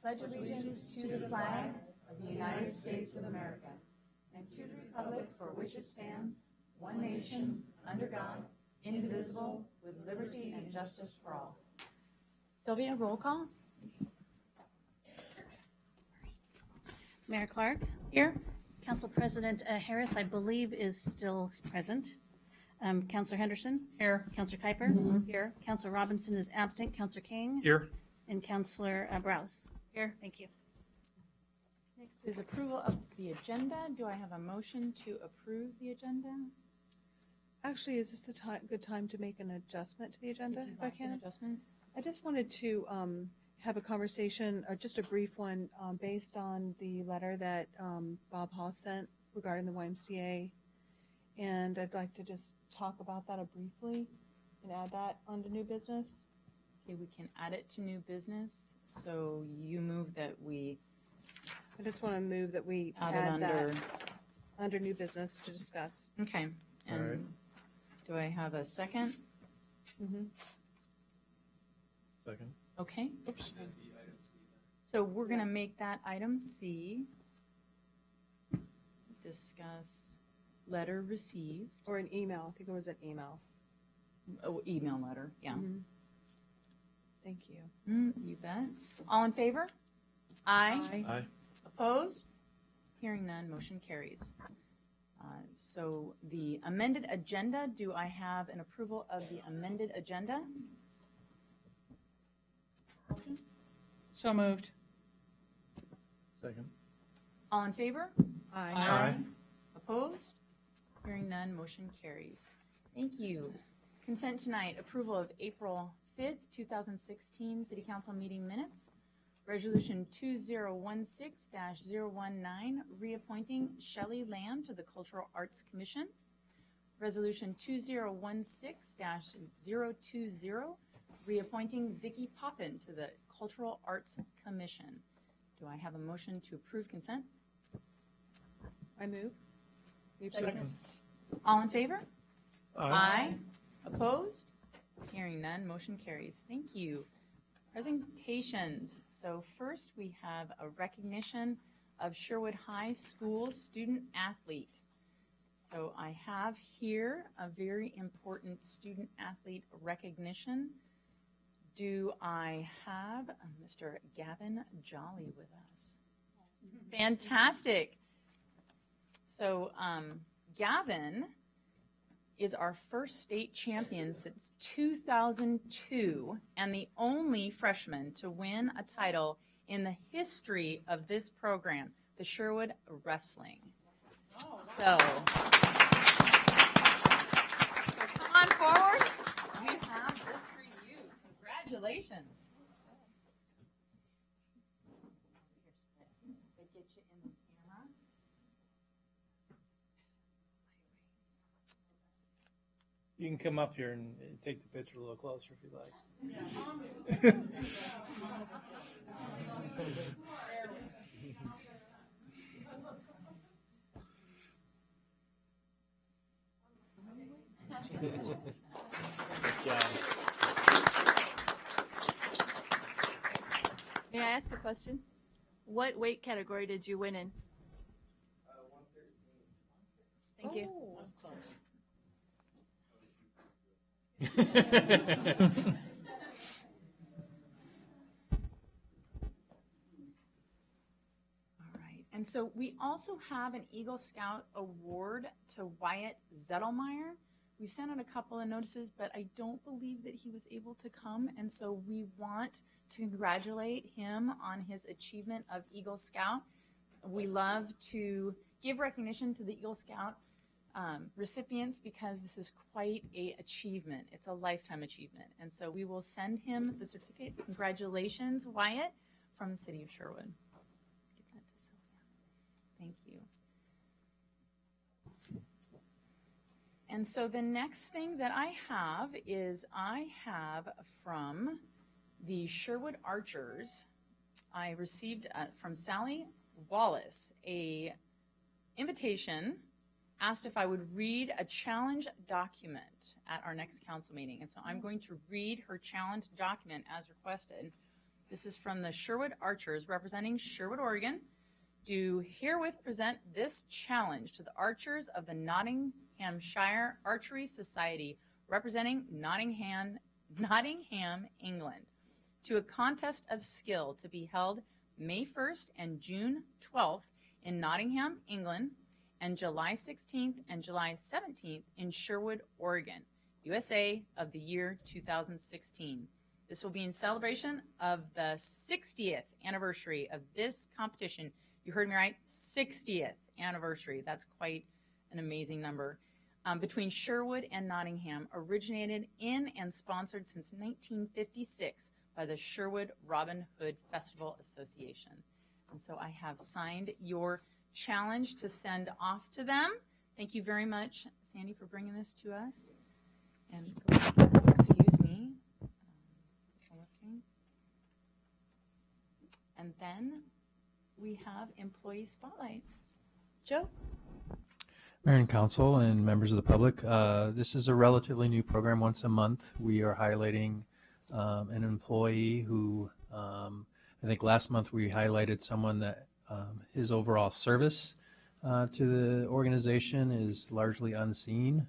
pledge allegiance to the flag of the United States of America and to the republic for which it stands, one nation, under God, indivisible, with liberty and justice for all. Sylvia, roll call. Mayor Clark? Here. Council President Harris, I believe, is still present. Councilor Henderson? Here. Councilor Kuiper? Here. Councilor Robinson is absent. Councilor King? Here. And Councilor Browse? Here. Thank you. Next is approval of the agenda. Do I have a motion to approve the agenda? Actually, is this the good time to make an adjustment to the agenda, If you'd if I like an can? adjustment. I just wanted to have a conversation, or just a brief one, based on the letter that Bob Hall sent regarding the YMCA. And I'd like to just talk about that briefly and add that onto new business. Okay, we can add it to new business. So you move that we I just want to move that we add it add under. that under new business to discuss. Okay. And All right. do I have a second? Mm-hmm. Second. Okay. Oops. So we're going to make that item C. Discuss letter received. Or an email. I think it was an email. Oh, email letter. Yeah. Mhm. Thank you. You bet. All in favor? Aye. Aye. Opposed? Hearing none, motion carries. So the amended agenda, do I have an approval of the amended agenda? So moved. Second. All in favor? Aye. Aye. Opposed? Hearing none, motion carries. Thank you. Consent tonight, approval of April 5th, 2016 City Council meeting minutes. Resolution 2016-019, reappointing Shelley Lamb to the Cultural Arts Commission. Resolution 2016-020, reappointing Vicki Poppin to the Cultural Arts Commission. Do I have a motion to approve consent? I move. Second. All in favor? Aye. Opposed? Hearing none, motion carries. Thank you. Presentations. So first we have a recognition of Sherwood High School student athlete. So I have here a very important student athlete recognition. Do I have Mr. Gavin Jolly with us? Fantastic. So Gavin is our first state champion since 2002 and the only freshman to win a title in the history of this program, the Sherwood Wrestling. So come on forward. We have this for you. Congratulations. They get you in the camera. You can come up here and take the picture a little closer if you like. May I ask a question? What weight category did you win in? 113. Thank you. All right. And so we also have an Eagle Scout award to Wyatt Zettelmeyer. We sent out a couple of notices, but I don't believe that he was able to come. And so we want to congratulate him on his achievement of Eagle Scout. We love to give recognition to the Eagle Scout recipients because this is quite a achievement. It's a lifetime achievement. And so we will send him the certificate. Congratulations, Wyatt, from the city of Sherwood. Give that to Sylvia. Thank you. And so the next thing that I have is I have from the Sherwood Archers, I received from Sally Wallace a invitation, asked if I would read a challenge document at our next council meeting. And so I'm going to read her challenge document as requested. This is from the Sherwood Archers representing Sherwood, Oregon. Do herewith present this challenge to the Archers of the Nottinghamshire Archery Society representing Nottingham, England, to a contest of skill to be held May 1st and June 12th in Nottingham, England, and July 16th and July 17th in Sherwood, Oregon, USA of the year 2016. This will be in celebration of the 60th anniversary of this competition. You heard me right, 60th anniversary. That's quite an amazing number. Between Sherwood and Nottingham, originated in and sponsored since 1956 by the Sherwood Robin Hood Festival Association. And so I have signed your challenge to send off to them. Thank you very much, Sandy, for bringing this to us. And excuse me for listening. And then we have Employee Spotlight. Joe? Mayor and Council and members of the public, this is a relatively new program. Once a month, we are highlighting an employee who, I think last month we highlighted someone that his overall service to the organization is largely unseen.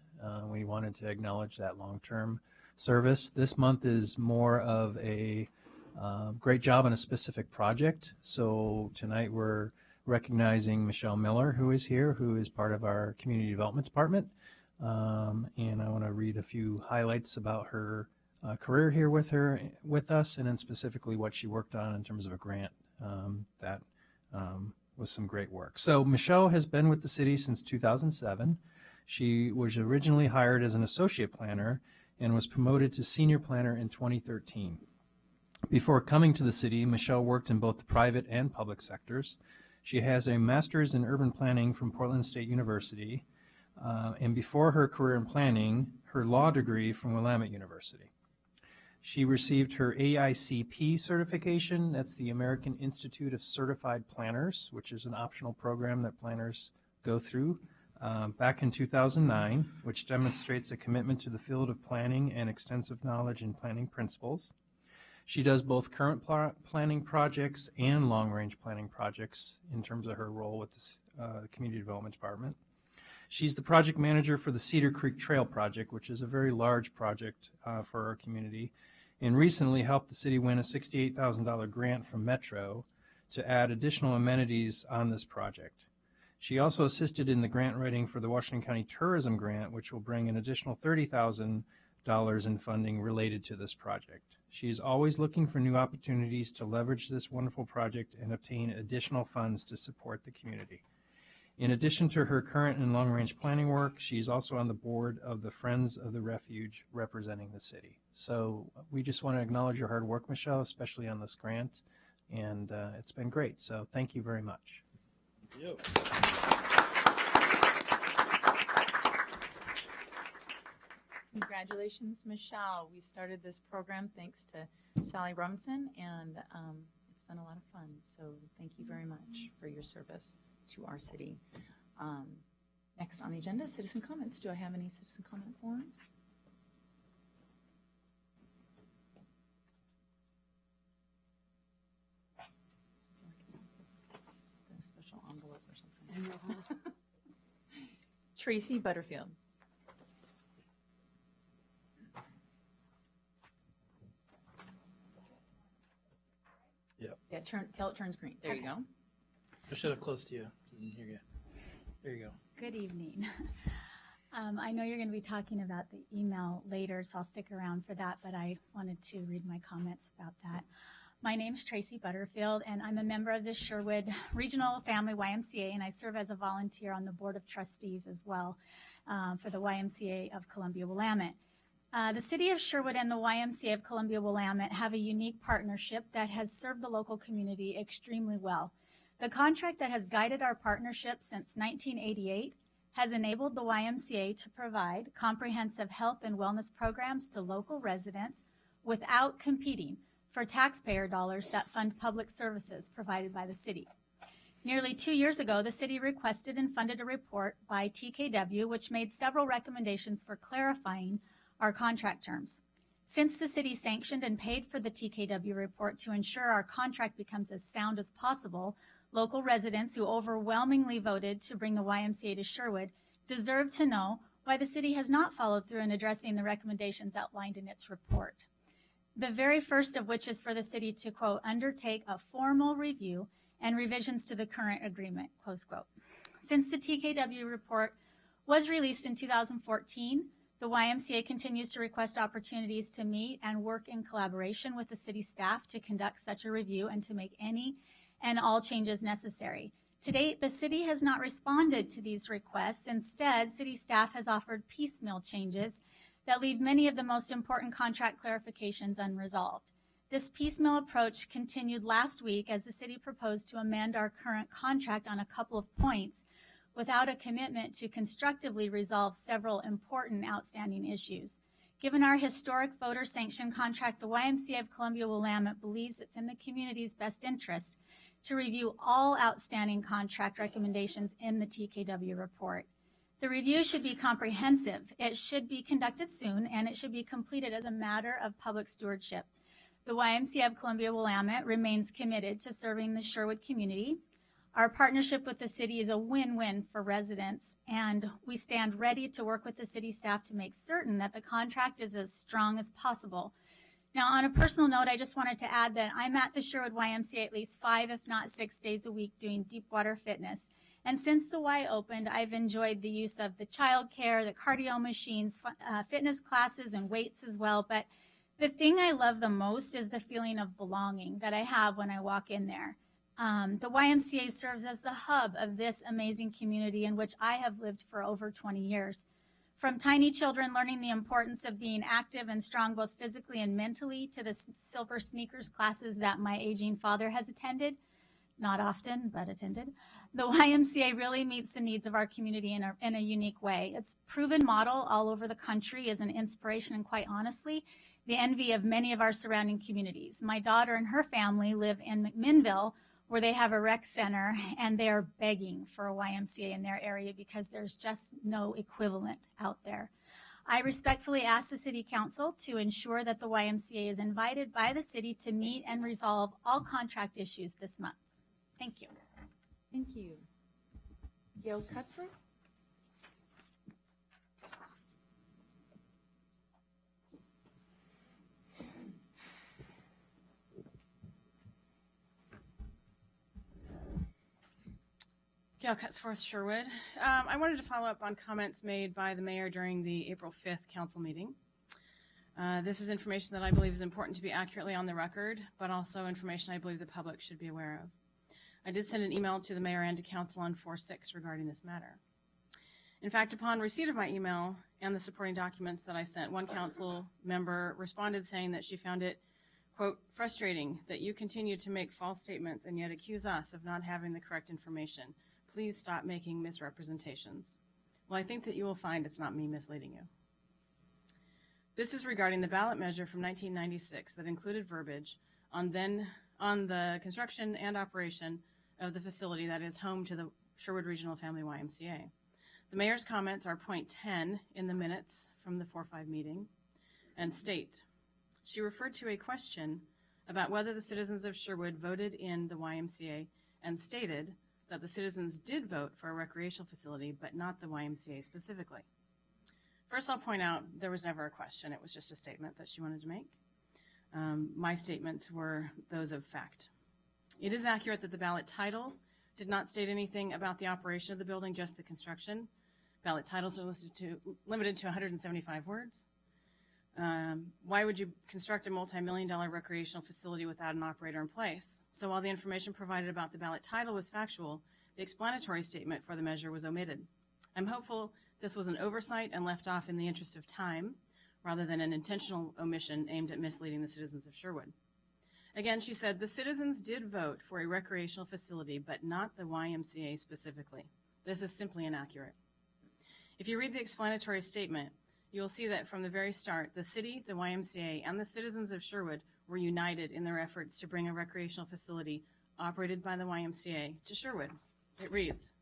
We wanted to acknowledge that long-term service. This month is more of a great job on a specific project. So tonight we're recognizing Michelle Miller, who is here, who is part of our Community Development Department. And I want to read a few highlights about her career here with us, and then specifically what she worked on in terms of a grant that was some great work. So Michelle has been with the city since 2007. She was originally hired as an associate planner and was promoted to senior planner in 2013. Before coming to the city, Michelle worked in both the private and public sectors. She has a master's in urban planning from Portland State University, and before her career in planning, her law degree from Willamette University. She received her AICP certification, that's the American Institute of Certified Planners, which is an optional program that planners go through, back in 2009, which demonstrates a commitment to the field of planning and extensive knowledge in planning principles. She does both current planning projects and long-range planning projects in terms of her role with the Community Development Department. She's the project manager for the Cedar Creek Trail Project, which is a very large project for our community, and recently helped the city win a $68,000 grant from Metro to add additional amenities on this project. She also assisted in the grant writing for the Washington County Tourism Grant, which will bring an additional $30,000 in funding related to this project. She is always looking for new opportunities to leverage this wonderful project and obtain additional funds to support the community. In addition to her current and long-range planning work, she's also on the board of the Friends of the Refuge representing the city. So we just want to acknowledge your hard work, Michelle, especially on this grant, and it's been great. So thank you very much. Yep. Congratulations, Michelle. We started this program thanks to Sally Robinson, and it's been a lot of fun. So thank you very much for your service to our city. Next on the agenda, citizen comments. Do I have any citizen comment forms? A special envelope or something. Tracy Butterfield. Yep. Yeah, till it turns green. There you go. Push it up close to you. Here you go. There you go. Good evening. I know you're going to be talking about the email later, so I'll stick around for that, but I wanted to read my comments about that. My name is Tracy Butterfield, and I'm a member of the Sherwood Regional Family YMCA, and I serve as a volunteer on the Board of Trustees as well for the YMCA of Columbia-Willamette. The City of Sherwood and the YMCA of Columbia-Willamette have a unique partnership that has served the local community extremely well. The contract that has guided our partnership since 1988 has enabled the YMCA to provide comprehensive health and wellness programs to local residents without competing for taxpayer dollars that fund public services provided by the city. Nearly 2 years ago, the city requested and funded a report by TKW, which made several recommendations for clarifying our contract terms. Since the city sanctioned and paid for the TKW report to ensure our contract becomes as sound as possible, local residents who overwhelmingly voted to bring the YMCA to Sherwood deserve to know why the city has not followed through in addressing the recommendations outlined in its report. The very first of which is for the city to, quote, undertake a formal review and revisions to the current agreement, close quote. Since the TKW report was released in 2014, the YMCA continues to request opportunities to meet and work in collaboration with the city staff to conduct such a review and to make any and all changes necessary. To date, the city has not responded to these requests. Instead, city staff has offered piecemeal changes that leave many of the most important contract clarifications unresolved. This piecemeal approach continued last week as the city proposed to amend our current contract on a couple of points without a commitment to constructively resolve several important outstanding issues. Given our historic voter-sanctioned contract, the YMCA of Columbia-Willamette believes it's in the community's best interest to review all outstanding contract recommendations in the TKW report. The review should be comprehensive. It should be conducted soon, and it should be completed as a matter of public stewardship. The YMCA of Columbia-Willamette remains committed to serving the Sherwood community. Our partnership with the city is a win-win for residents, and we stand ready to work with the city staff to make certain that the contract is as strong as possible. Now, on a personal note, I just wanted to add that I'm at the Sherwood YMCA at least 5, if not 6 days a week doing deep water fitness. And since the Y opened, I've enjoyed the use of the child care, the cardio machines, fitness classes, and weights as well. But the thing I love the most is the feeling of belonging that I have when I walk in there. The YMCA serves as the hub of this amazing community in which I have lived for over 20 years. From tiny children learning the importance of being active and strong both physically and mentally to the silver sneakers classes that my aging father has attended, not often, but attended, the YMCA really meets the needs of our community in a unique way. Its proven model all over the country is an inspiration and, quite honestly, the envy of many of our surrounding communities. My daughter and her family live in McMinnville, where they have a rec center, and they are begging for a YMCA in their area because there's just no equivalent out there. I respectfully ask the City Council to ensure that the YMCA is invited by the city to meet and resolve all contract issues this month. Thank you. Thank you. Gail Cutsworth? Gail Cutsworth, Sherwood. I wanted to follow up on comments made by the mayor during the April 5th council meeting. This is information that I believe is important to be accurately on the record, but also information I believe the public should be aware of. I did send an email to the mayor and to council on 4/6 regarding this matter. In fact, upon receipt of my email and the supporting documents that I sent, one council member responded saying that she found it, quote, frustrating that you continue to make false statements and yet accuse us of not having the correct information. Please stop making misrepresentations. Well, I think that you will find it's not me misleading you. This is regarding the ballot measure from 1996 that included verbiage on the construction and operation of the facility that is home to the Sherwood Regional Family YMCA. The mayor's comments are point 10 in the minutes from the 4-5 meeting and state, she referred to a question about whether the citizens of Sherwood voted in the YMCA and stated that the citizens did vote for a recreational facility, but not the YMCA specifically. First, I'll point out there was never a question. It was just a statement that she wanted to make. My statements were those of fact. It is accurate that the ballot title did not state anything about the operation of the building, just the construction. Ballot titles are limited to 175 words. Why would you construct a multi-million-dollar recreational facility without an operator in place? So while the information provided about the ballot title was factual, the explanatory statement for the measure was omitted. I'm hopeful this was an oversight and left off in the interest of time, rather than an intentional omission aimed at misleading the citizens of Sherwood. Again, she said, the citizens did vote for a recreational facility, but not the YMCA specifically. This is simply inaccurate. If you read the explanatory statement, you will see that from the very start, the city, the YMCA, and the citizens of Sherwood were united in their efforts to bring a recreational facility operated by the YMCA to Sherwood. It reads,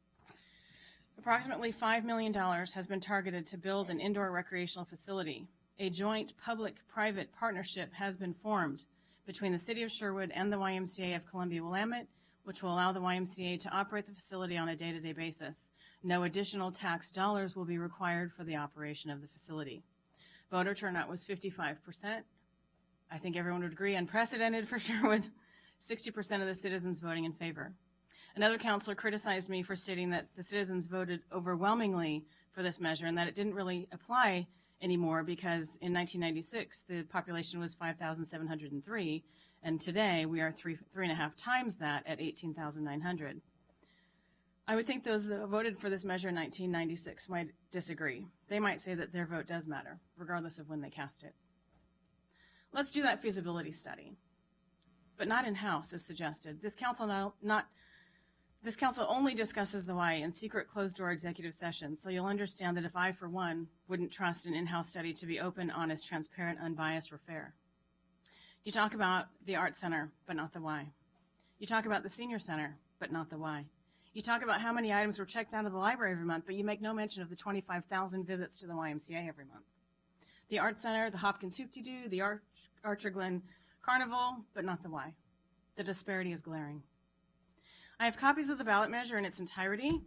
approximately $5 million has been targeted to build an indoor recreational facility. a joint public-private partnership has been formed between the City of Sherwood and the YMCA of Columbia-Willamette, which will allow the YMCA to operate the facility on a day-to-day basis. No additional tax dollars will be required for the operation of the facility. Voter turnout was 55%. I think everyone would agree, unprecedented for Sherwood. 60% of the citizens voting in favor. Another counselor criticized me for stating that the citizens voted overwhelmingly for this measure and that it didn't really apply anymore because in 1996 the population was 5,703, and today we are three and a half times that at 18,900. I would think those who voted for this measure in 1996 might disagree. They might say that their vote does matter, regardless of when they cast it. Let's do that feasibility study, but not in-house as suggested. This council only discusses the why in secret closed-door executive sessions, so you'll understand that if I, for one, wouldn't trust an in-house study to be open, honest, transparent, unbiased, or fair. You talk about the Art Center, but not the why. You talk about the Senior Center, but not the why. You talk about how many items were checked out of the library every month, but you make no mention of the 25,000 visits to the YMCA every month. The Art Center, the Hopkins Hoop-de-Doo, the Archer Glen Carnival, but not the why. The disparity is glaring. I have copies of the ballot measure in its entirety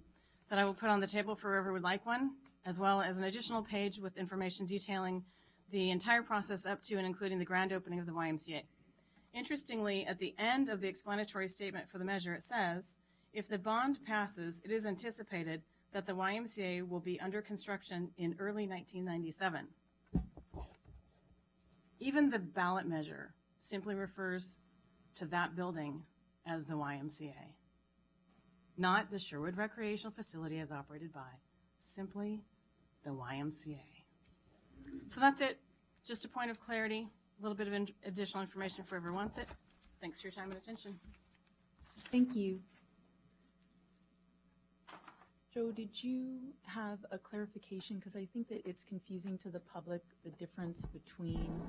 that I will put on the table for whoever would like one, as well as an additional page with information detailing the entire process up to and including the grand opening of the YMCA. Interestingly, at the end of the explanatory statement for the measure, it says, if the bond passes, it is anticipated that the YMCA will be under construction in early 1997. Even the ballot measure simply refers to that building as the YMCA, not the Sherwood Recreational Facility as operated by, simply the YMCA. So that's it. Just a point of clarity, a little bit of additional information for whoever wants it. Thanks for your time and attention. Thank you. Joe, did you have a clarification? Because I think that it's confusing to the public, the difference between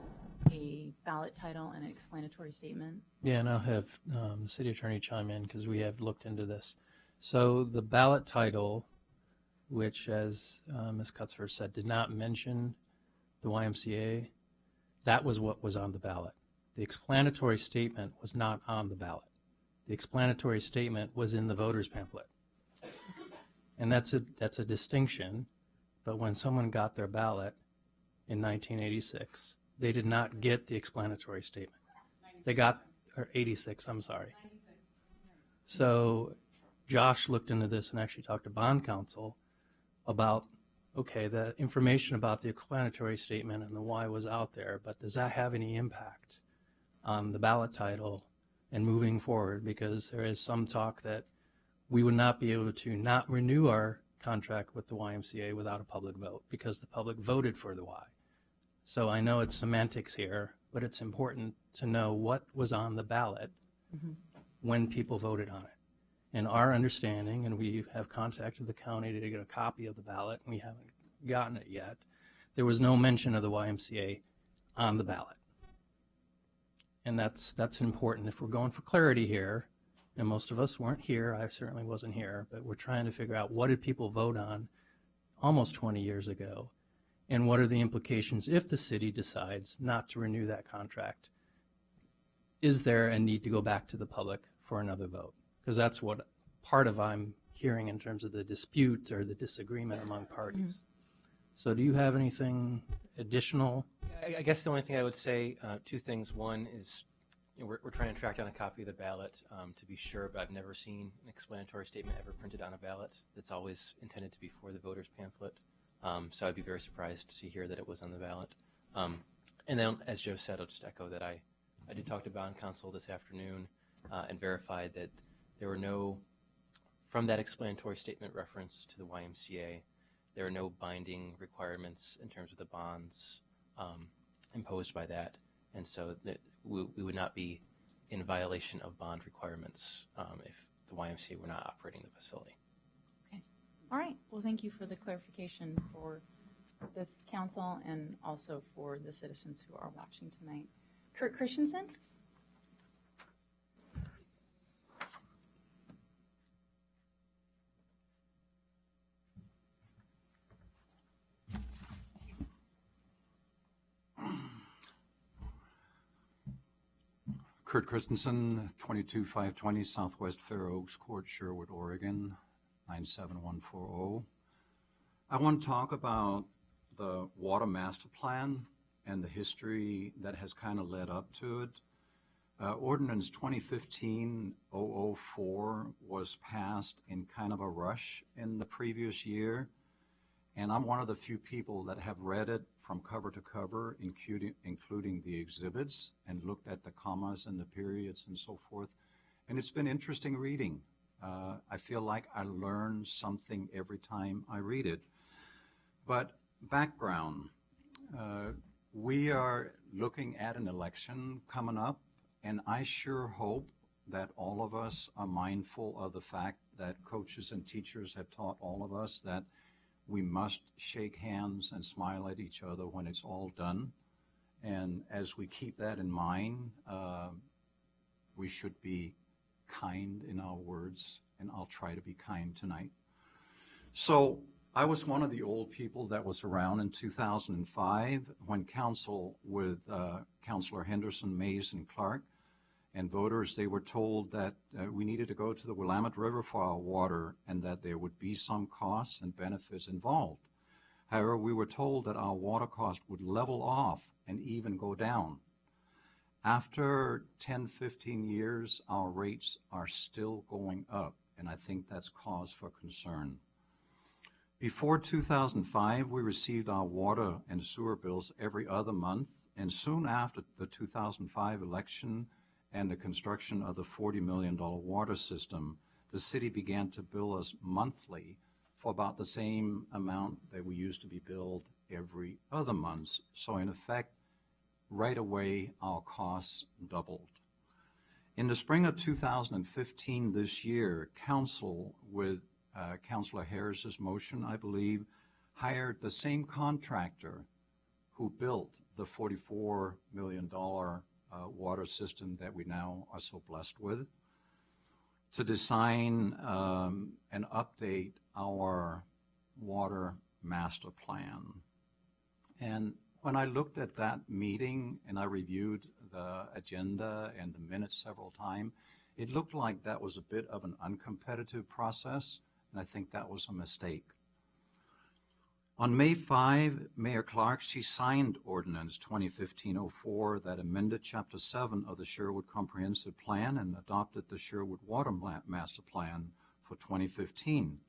a ballot title and an explanatory statement. Yeah, and I'll have the city attorney chime in because we have looked into this. So the ballot title, which as Ms. Cutsford said, did not mention the YMCA, that was what was on the ballot. The explanatory statement was not on the ballot. The explanatory statement was in the voter's pamphlet. And that's a distinction, but when someone got their ballot in 1986, they did not get the explanatory statement. They got, or 86, I'm sorry. So Josh looked into this and actually talked to bond counsel about, okay, the information about the explanatory statement and the why was out there, but does that have any impact on the ballot title and moving forward? Because there is some talk that we would not be able to not renew our contract with the YMCA without a public vote because the public voted for the why. So I know it's semantics here, but it's important to know what was on the ballot when people voted on it. And our understanding, and we have contacted the county to get a copy of the ballot, and we haven't gotten it yet, there was no mention of the YMCA on the ballot. And that's important. If we're going for clarity here, and most of us weren't here, I certainly wasn't here, but we're trying to figure out what did people vote on almost 20 years ago, and what are the implications if the city decides not to renew that contract? Is there a need to go back to the public for another vote? Because that's what part of I'm hearing in terms of the dispute or the disagreement among parties. So do you have anything additional? I guess the only thing I would say, two things. One is, we're trying to track down a copy of the ballot to be sure, but I've never seen an explanatory statement ever printed on a ballot. It's always intended to be for the voter's pamphlet. So I'd be very surprised to hear that it was on the ballot. And then, as Joe said, I'll just echo that I did talk to bond counsel this afternoon and verified that there were no, from that explanatory statement reference to the YMCA, there are no binding requirements in terms of the bonds imposed by that. And so that we would not be in violation of bond requirements if the YMCA were not operating the facility. Okay. All right. Well, thank you for the clarification for this council and also for the citizens who are watching tonight. Kurt Christensen? Kurt Christensen, 22520 Southwest Fair Oaks Court, Sherwood, Oregon, 97140. I want to talk about the Water Master Plan and the history that has kind of led up to it. Ordinance 2015-004 was passed in kind of a rush in the previous year, and I'm one of the few people that have read it from cover to cover, including the exhibits, and looked at the commas and the periods and so forth. And it's been interesting reading. I feel like I learn something every time I read it. But background, we are looking at an election coming up, and I sure hope that all of us are mindful of the fact that coaches and teachers have taught all of us that we must shake hands and smile at each other when it's all done. And as we keep that in mind, we should be kind in our words, and I'll try to be kind tonight. So I was one of the old people that was around in 2005 when council with Councilor Henderson, Mays, and Clark, and voters, they were told that we needed to go to the Willamette River for our water and that there would be some costs and benefits involved. However, we were told that our water cost would level off and even go down. After 10, 15 years, our rates are still going up, and I think that's cause for concern. Before 2005, we received our water and sewer bills every other month, and soon after the 2005 election and the construction of the $40 million water system, the city began to bill us monthly for about the same amount that we used to be billed every other month. So in effect, right away, our costs doubled. In the spring of 2015, this year, council, with Councilor Harris's motion, I believe, hired the same contractor who built the $44 million water system that we now are so blessed with, to design and update our water master plan. And when I looked at that meeting and I reviewed the agenda and the minutes several times, it looked like that was a bit of an uncompetitive process, and I think that was a mistake. On May 5, Mayor Clark, she signed Ordinance 2015-04 that amended Chapter 7 of the Sherwood Comprehensive Plan and adopted the Sherwood Water Master Plan for 2015.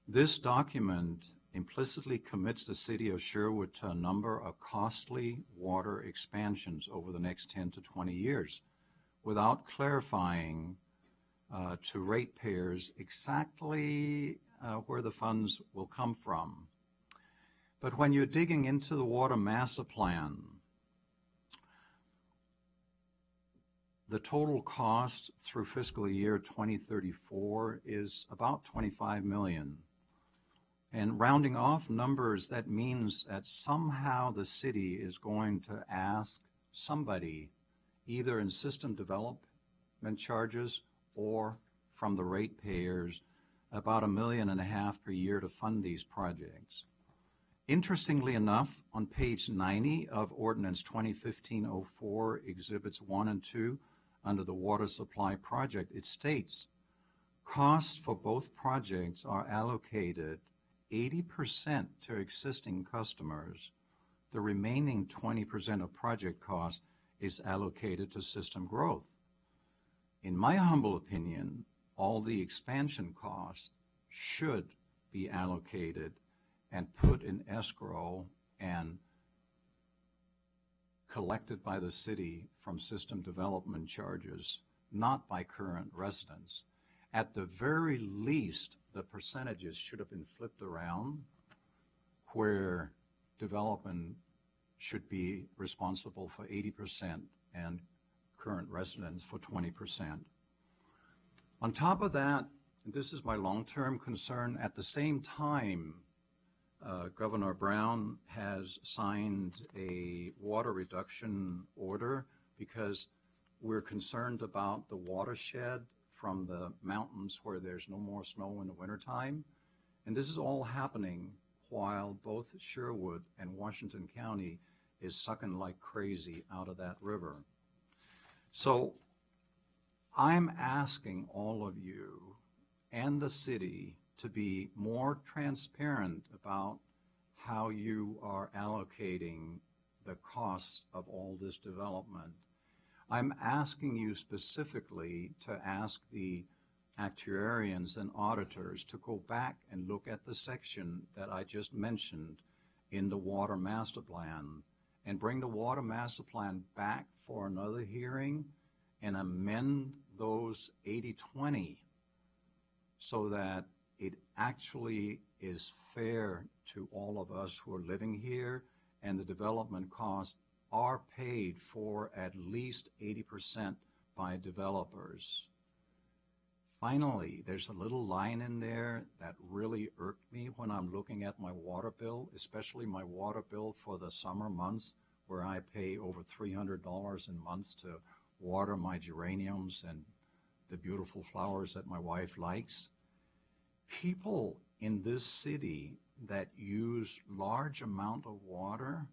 This document implicitly commits the city of Sherwood to a number of costly water expansions over the next 10 to 20 years without clarifying to ratepayers exactly where the funds will come from. But when you're digging into the Water Master Plan, the total cost through fiscal year 2034 is about $25 million. And rounding off numbers, that means that somehow the city is going to ask somebody, either in system development charges or from the ratepayers, about $1.5 million per year to fund these projects. Interestingly enough, on page 90 of Ordinance 2015-04, Exhibits 1 and 2, under the Water Supply Project, it states, costs for both projects are allocated 80% to existing customers. The remaining 20% of project cost is allocated to system growth. In my humble opinion, all the expansion costs should be allocated and put in escrow and collected by the city from system development charges, not by current residents. At the very least, the percentages should have been flipped around, where development should be responsible for 80% and current residents for 20%. On top of that, this is my long-term concern, at the same time, Governor Brown has signed a water reduction order because we're concerned about the watershed from the mountains where there's no more snow in the wintertime. And this is all happening while both Sherwood and Washington County is sucking like crazy out of that river. So I'm asking all of you and the city to be more transparent about how you are allocating the costs of all this development. I'm asking you specifically to ask the actuarians and auditors to go back and look at the section that I just mentioned in the Water Master Plan and bring the Water Master Plan back for another hearing and amend those 80-20 so that it actually is fair to all of us who are living here, and the development costs are paid for at least 80% by developers. Finally, there's a little line in there that really irked me when I'm looking at my water bill, especially my water bill for the summer months where I pay over $300 a month to water my geraniums and the beautiful flowers that my wife likes. People in this city that use large amount of water,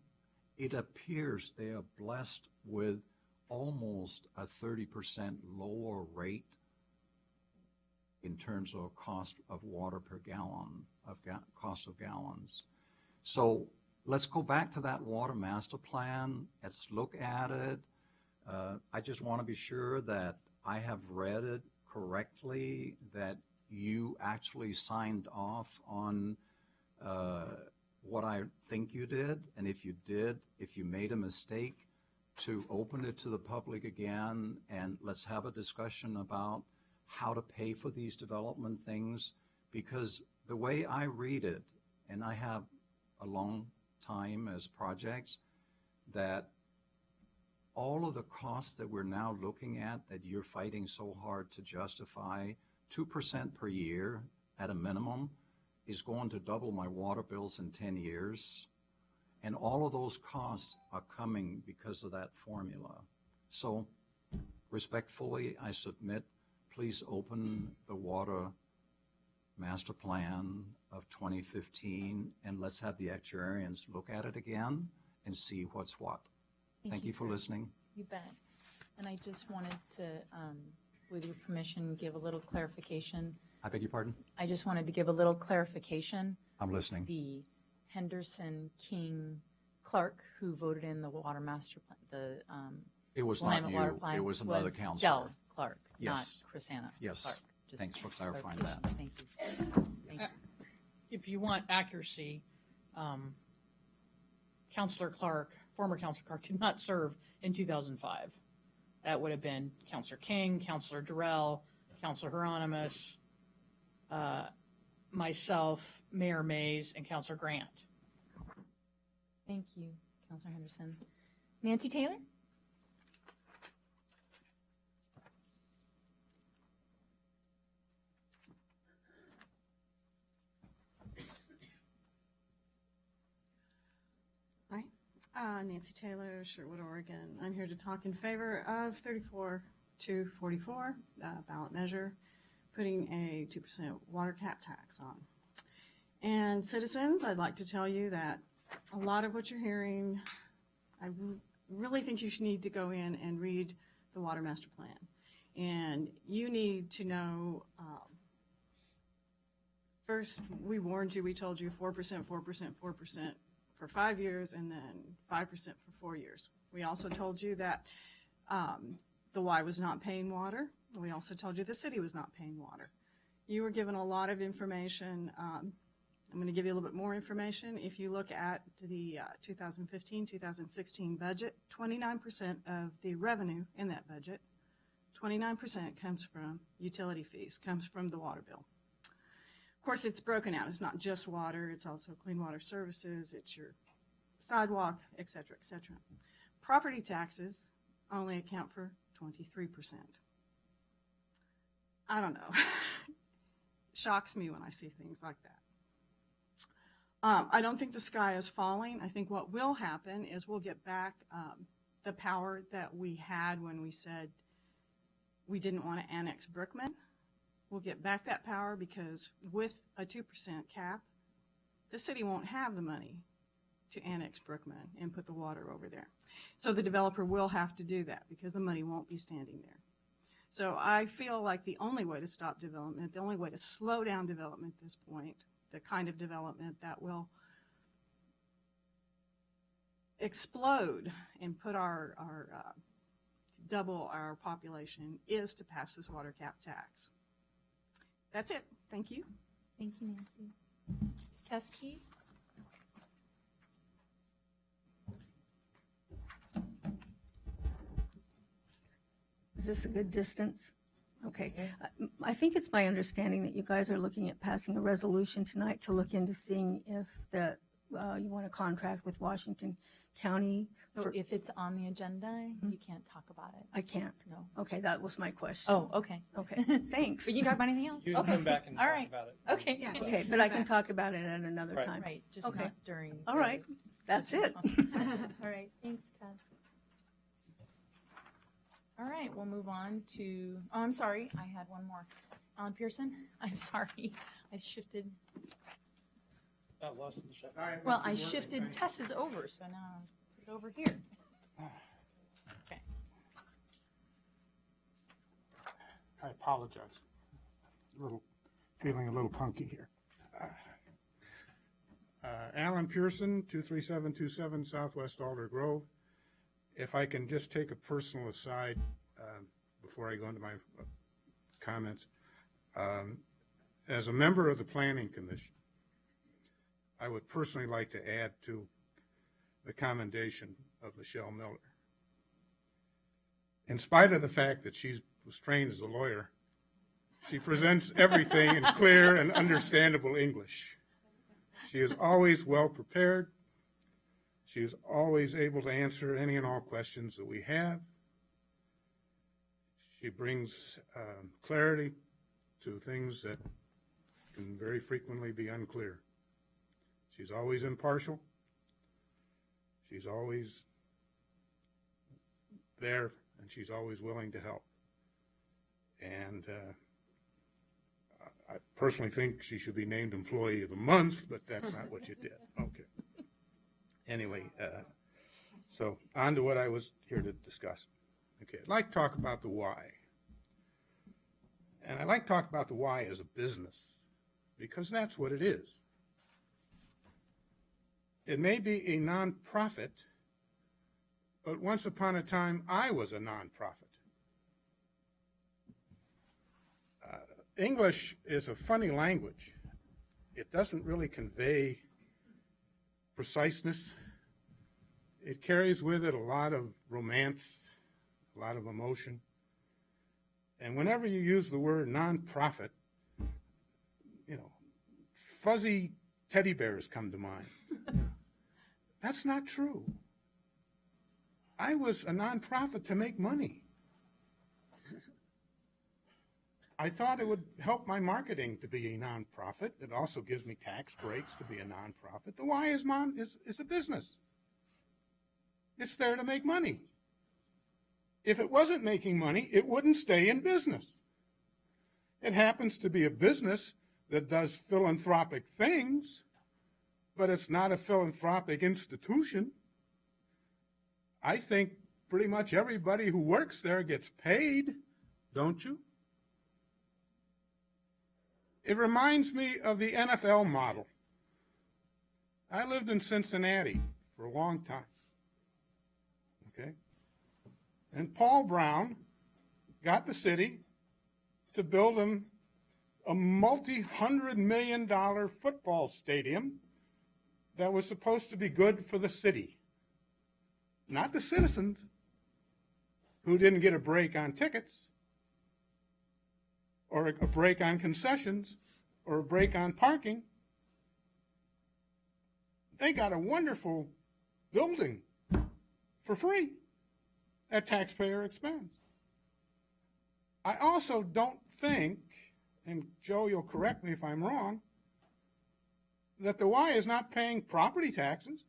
it appears they are blessed with almost a 30% lower rate in terms of cost of water per gallon, of cost of gallons. So let's go back to that Water Master Plan. Let's look at it. I just want to be sure that I have read it correctly, that you actually signed off on what I think you did, and if you did, if you made a mistake, to open it to the public again, and let's have a discussion about how to pay for these development things, because the way I read it, and I have a long time as projects, that all of the costs that we're now looking at that you're fighting so hard to justify, 2% per year at a minimum, is going to double my water bills in 10 years. And all of those costs are coming because of that formula. So respectfully, I submit, please open the Water Master Plan of 2015 and let's have the actuarians look at it again and see what's what. Thank you for listening. You bet. And I just wanted to, with your permission, give a little clarification. I beg your pardon? I just wanted to give a little clarification. I'm listening. The Henderson King Clark, who voted in the Water Master Plan, the It was not Willamette Water you. Plan, It was another was counselor. Del Clark, Yes. not Chrisanna Yes. Clark. Just Thanks for clarifying clarification. that. Thank you. Thank you. If you want accuracy, Counselor Clark, former Counselor Clark, did not serve in 2005. That would have been Counselor King, Counselor Durrell, Counselor Hieronymus, myself, Mayor Mays, and Counselor Grant. Thank you, Councilor Henderson. Nancy Taylor? Hi, Nancy Taylor, Sherwood, Oregon. I'm here to talk in favor of 34-244, ballot measure, putting a 2% water cap tax on. And citizens, I'd like to tell you that a lot of what you're hearing, I really think you should need to go in and read the Water Master Plan. And you need to know, first, we warned you, we told you 4%, 4%, 4%. For 5 years and then 5% for 4 years. We also told you that the Y was not paying water. We also told you the city was not paying water. You were given a lot of information. I'm going to give you a little bit more information. If you look at the 2015-2016 budget, 29% of the revenue in that budget, 29% comes from utility fees, comes from the water bill. Of course, it's broken out. It's not just water. It's also clean water services. It's your sidewalk, et cetera, et cetera. Property taxes only account for 23%. I don't know. Shocks me when I see things like that. I don't think the sky is falling. I think what will happen is we'll get back the power that we had when we said we didn't want to annex Brookman. We'll get back that power because with a 2% cap, the city won't have the money to annex Brookman and put the water over there. So the developer will have to do that because the money won't be standing there. So I feel like the only way to stop development, the only way to slow down development at this point, the kind of development that will explode and put our double our population, is to pass this water cap tax. That's it. Thank you. Thank you, Nancy. Keski? Is this a good distance? Okay. I think it's my understanding that you guys are looking at passing a resolution tonight to look into seeing if you want to contract with Washington County. So if it's on the agenda, you can't talk about it. I can't. No. Okay, that was my question. Oh, okay. Okay, thanks. But you can talk about anything else? You can Okay. come back and All talk right. about it. Okay. Yeah. Okay, but I can talk about it at another Right. time. Right, just Okay. not during. All right, that's it. All right, thanks, Tess. All right, we'll move on to, oh, I'm sorry, I had one more. Alan Pearson, I'm sorry, I shifted, Got lost in the shuffle. well, I shifted Tess's over, so now I'll put it over here. Okay. I apologize. Feeling a little punky here. Alan Pearson, 23727 Southwest Alder Grove. If I can just take a personal aside before I go into my comments. As a member of the Planning Commission, I would personally like to add to the commendation of Michelle Miller. In spite of the fact that she was trained as a lawyer, she presents everything in clear and understandable English. She is always well prepared. She is always able to answer any and all questions that we have. She brings clarity to things that can very frequently be unclear. She's always impartial. She's always there, and she's always willing to help. And I personally think she should be named Employee of the Month, but that's not what you did. Okay. Anyway, so on to what I was here to discuss. Okay, I'd like to talk about the why. And I'd like to talk about the why as a business, because that's what it is. It may be a nonprofit, but once upon a time, I was a nonprofit. English is a funny language. It doesn't really convey preciseness. It carries with it a lot of romance, a lot of emotion. And whenever you use the word nonprofit, you know, fuzzy teddy bears come to mind. That's not true. I was a nonprofit to make money. I thought it would help my marketing to be a nonprofit. It also gives me tax breaks to be a nonprofit. The why is a business. It's there to make money. If it wasn't making money, it wouldn't stay in business. It happens to be a business that does philanthropic things, but it's not a philanthropic institution. I think pretty much everybody who works there gets paid, don't you? It reminds me of the NFL model. I lived in Cincinnati for a long time. Okay? And Paul Brown got the city to build him a multi-$100-million football stadium that was supposed to be good for the city. Not the citizens who didn't get a break on tickets, or a break on concessions, or a break on parking. They got a wonderful building for free at taxpayer expense. I also don't think, and Joe, you'll correct me if I'm wrong, that the Y is not paying property taxes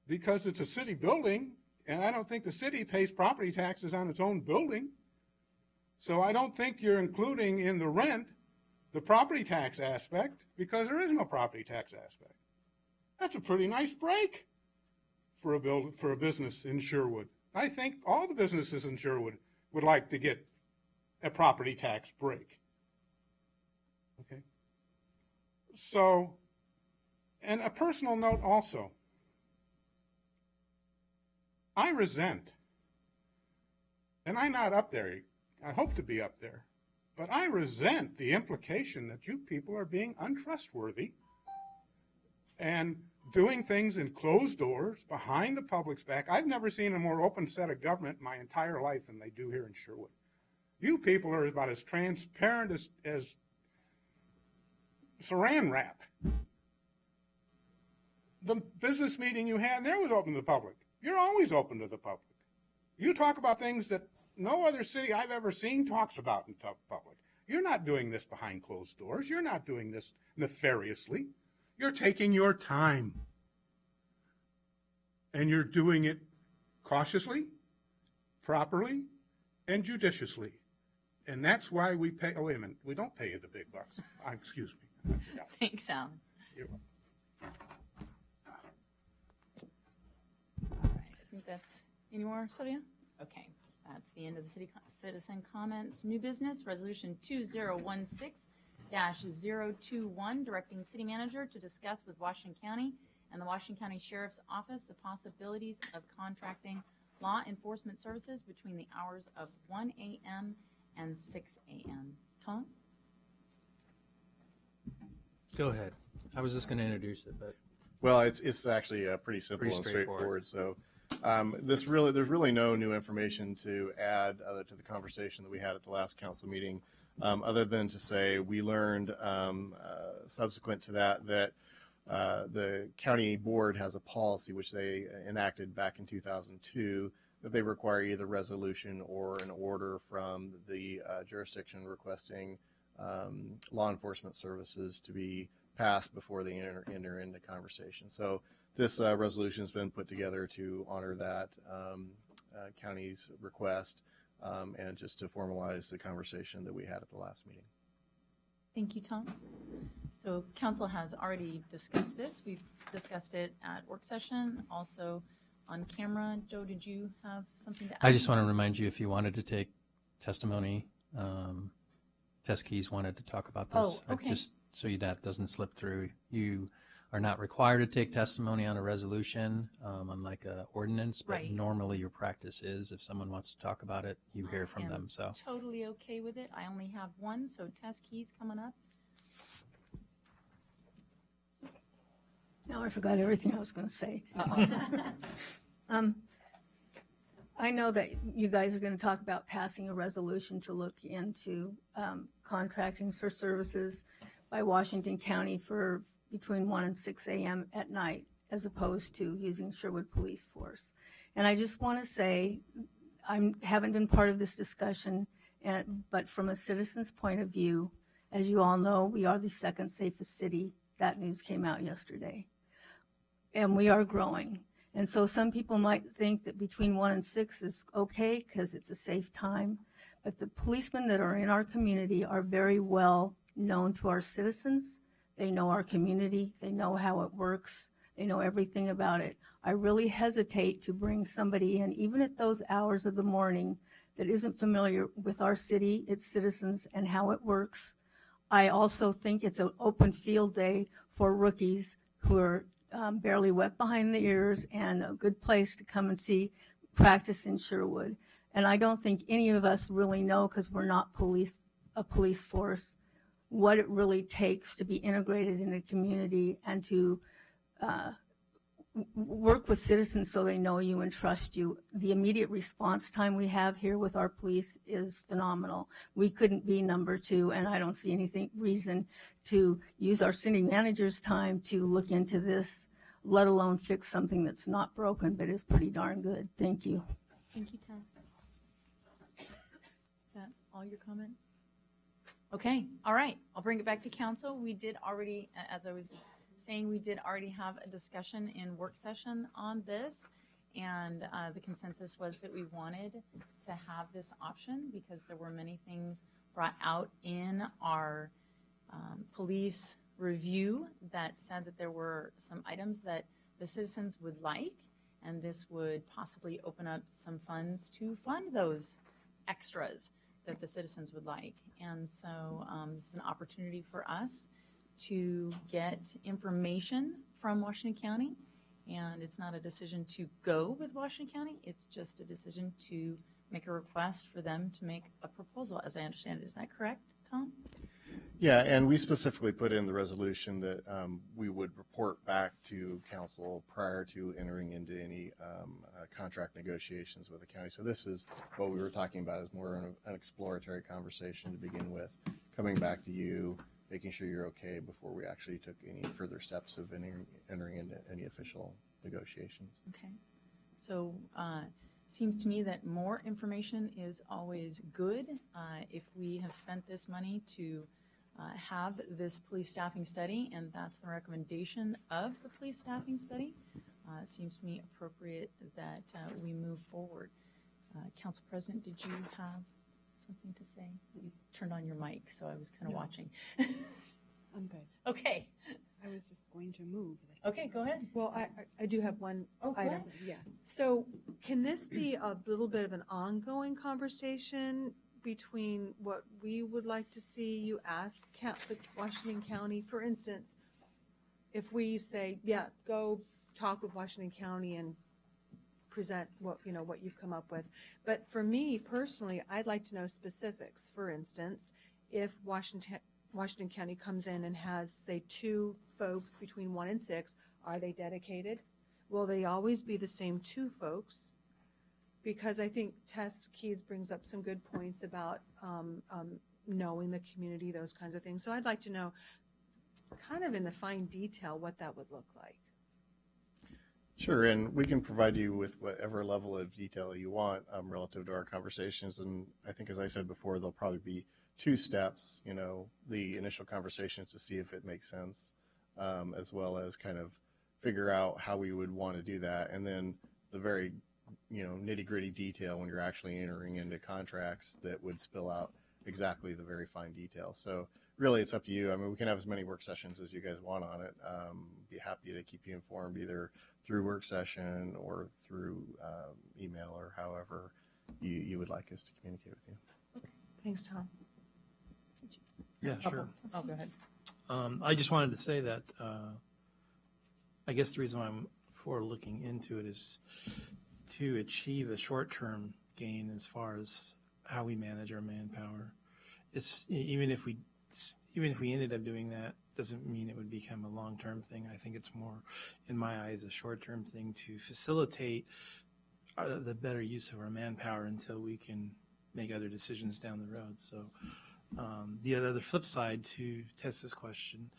because it's a city building, and I don't think the city pays property taxes on its own building. So I don't think you're including in the rent the property tax aspect, because there is no property tax aspect. That's a pretty nice break for a business in Sherwood. I think all the businesses in Sherwood would like to get a property tax break. Okay. So, and a personal note also. I resent, and I'm not up there, I hope to be up there, but I resent the implication that you people are being untrustworthy and doing things in closed doors, behind the public's back. I've never seen a more open set of government in my entire life than they do here in Sherwood. You people are about as transparent as saran wrap. The business meeting you had there was open to the public. You're always open to the public. You talk about things that no other city I've ever seen talks about in public. You're not doing this behind closed doors. You're not doing this nefariously. You're taking your time. And you're doing it cautiously, properly, and judiciously. And that's why we pay. Oh, wait a minute. We don't pay you the big bucks. Excuse me. I forgot. Thanks, Alan. You're welcome. All right, I think that's, any more, Sylvia? Okay, that's the end of the citizen comments. New business, resolution 2016-021, directing city manager to discuss with Washington County and the Washington County Sheriff's Office the possibilities of contracting law enforcement services between the hours of 1 a.m. and 6 a.m. Tom? Go ahead. I was just going to introduce it, but. Well, it's actually pretty simple and straightforward. So there's really no new information to add to the conversation that we had at the last council meeting, other than to say we learned subsequent to that the county board has a policy which they enacted back in 2002 that they require either resolution or an order from the jurisdiction requesting law enforcement services to be passed before they enter into conversation. So this resolution has been put together to honor that county's request and just to formalize the conversation that we had at the last meeting. Thank you, Tom. So council has already discussed this. We've discussed it at work session, also on camera. Joe, did you have something to add? I just want to remind you, if you wanted to take testimony, Tess Keys wanted to talk about this. Oh, okay. Just so that doesn't slip through. You are not required to take testimony on a resolution, unlike an ordinance, but Right. normally your practice is if someone wants to talk about it, you hear from them. So Totally okay with it. I only have one, so Tess Keys coming up. Now I forgot everything I was going to say. I know that you guys are going to talk about passing a resolution to look into contracting for services by Washington County for between 1 and 6 a.m. at night, as opposed to using Sherwood Police Force. And I just want to say, I haven't been part of this discussion, but from a citizen's point of view, as you all know, we are the second safest city. That news came out yesterday. And we are growing. And so some people might think that between 1 and 6 is okay because it's a safe time. But the policemen that are in our community are very well known to our citizens. They know our community. They know how it works. They know everything about it. I really hesitate to bring somebody in, even at those hours of the morning, that isn't familiar with our city, its citizens, and how it works. I also think it's an open field day for rookies who are barely wet behind the ears, and a good place to come and see practice in Sherwood. And I don't think any of us really know, because we're not a police force, what it really takes to be integrated in a community and to work with citizens so they know you and trust you. The immediate response time we have here with our police is phenomenal. We couldn't be number 2, and I don't see any reason to use our city manager's time to look into this, let alone fix something that's not broken but is pretty darn good. Thank you. Thank you, Tess. Is that all your comment? Okay, all right. I'll bring it back to council. We did already, as I was saying, we did already have a discussion in work session on this, and the consensus was that we wanted to have this option because there were many things brought out in our police review that said that there were some items that the citizens would like, and this would possibly open up some funds to fund those extras that the citizens would like. And so this is an opportunity for us to get information from Washington County, and it's not a decision to go with Washington County, it's just a decision to make a request for them to make a proposal, as I understand it. Is that correct, Tom? Yeah, and we specifically put in the resolution that we would report back to council prior to entering into any contract negotiations with the county. So this is what we were talking about, is more an exploratory conversation to begin with, coming back to you, making sure you're okay before we actually took any further steps of entering into any official negotiations. Okay. So seems to me that more information is always good. If we have spent this money to have this police staffing study, and that's the recommendation of the police staffing study, it seems to me appropriate that we move forward. Council President, did you have something to say? You turned on your mic, so I was kind of watching. I'm good. Okay. I was just going to move. Okay, go ahead. Well, I do have one go item. ahead. Yeah. So can this be a little bit of an ongoing conversation between what we would like to see you ask the Washington County? For instance, if we say, yeah, go talk with Washington County and present what you've come up with. But for me personally, I'd like to know specifics. For instance, if Washington County comes in and has, say, 2 folks between 1 and 6, are they dedicated? Will they always be the same 2 folks? Because I think Tess Keys brings up some good points about knowing the community, those kinds of things. So I'd like to know kind of in the fine detail what that would look like. Sure, and we can provide you with whatever level of detail you want relative to our conversations. And I think, as I said before, there'll probably be 2 steps, the initial conversations to see if it makes sense, as well as kind of figure out how we would want to do that. And then the very, nitty-gritty detail when you're actually entering into contracts that would spill out exactly the very fine details. So really, it's up to you. I mean, we can have as many work sessions as you guys want on it. Be happy to keep you informed either through work session or through email or however you would like us to communicate with you. Okay. Thanks, Tom. Yeah, sure. Oh, go ahead. I just wanted to say that I guess the reason why I'm for looking into it is to achieve a short-term gain as far as how we manage our manpower. It's even if we ended up doing that, doesn't mean it would become a long-term thing. I think it's more, in my eyes, a short-term thing to facilitate the better use of our manpower until we can make other decisions down the road. So the other flip side to Tessa's question,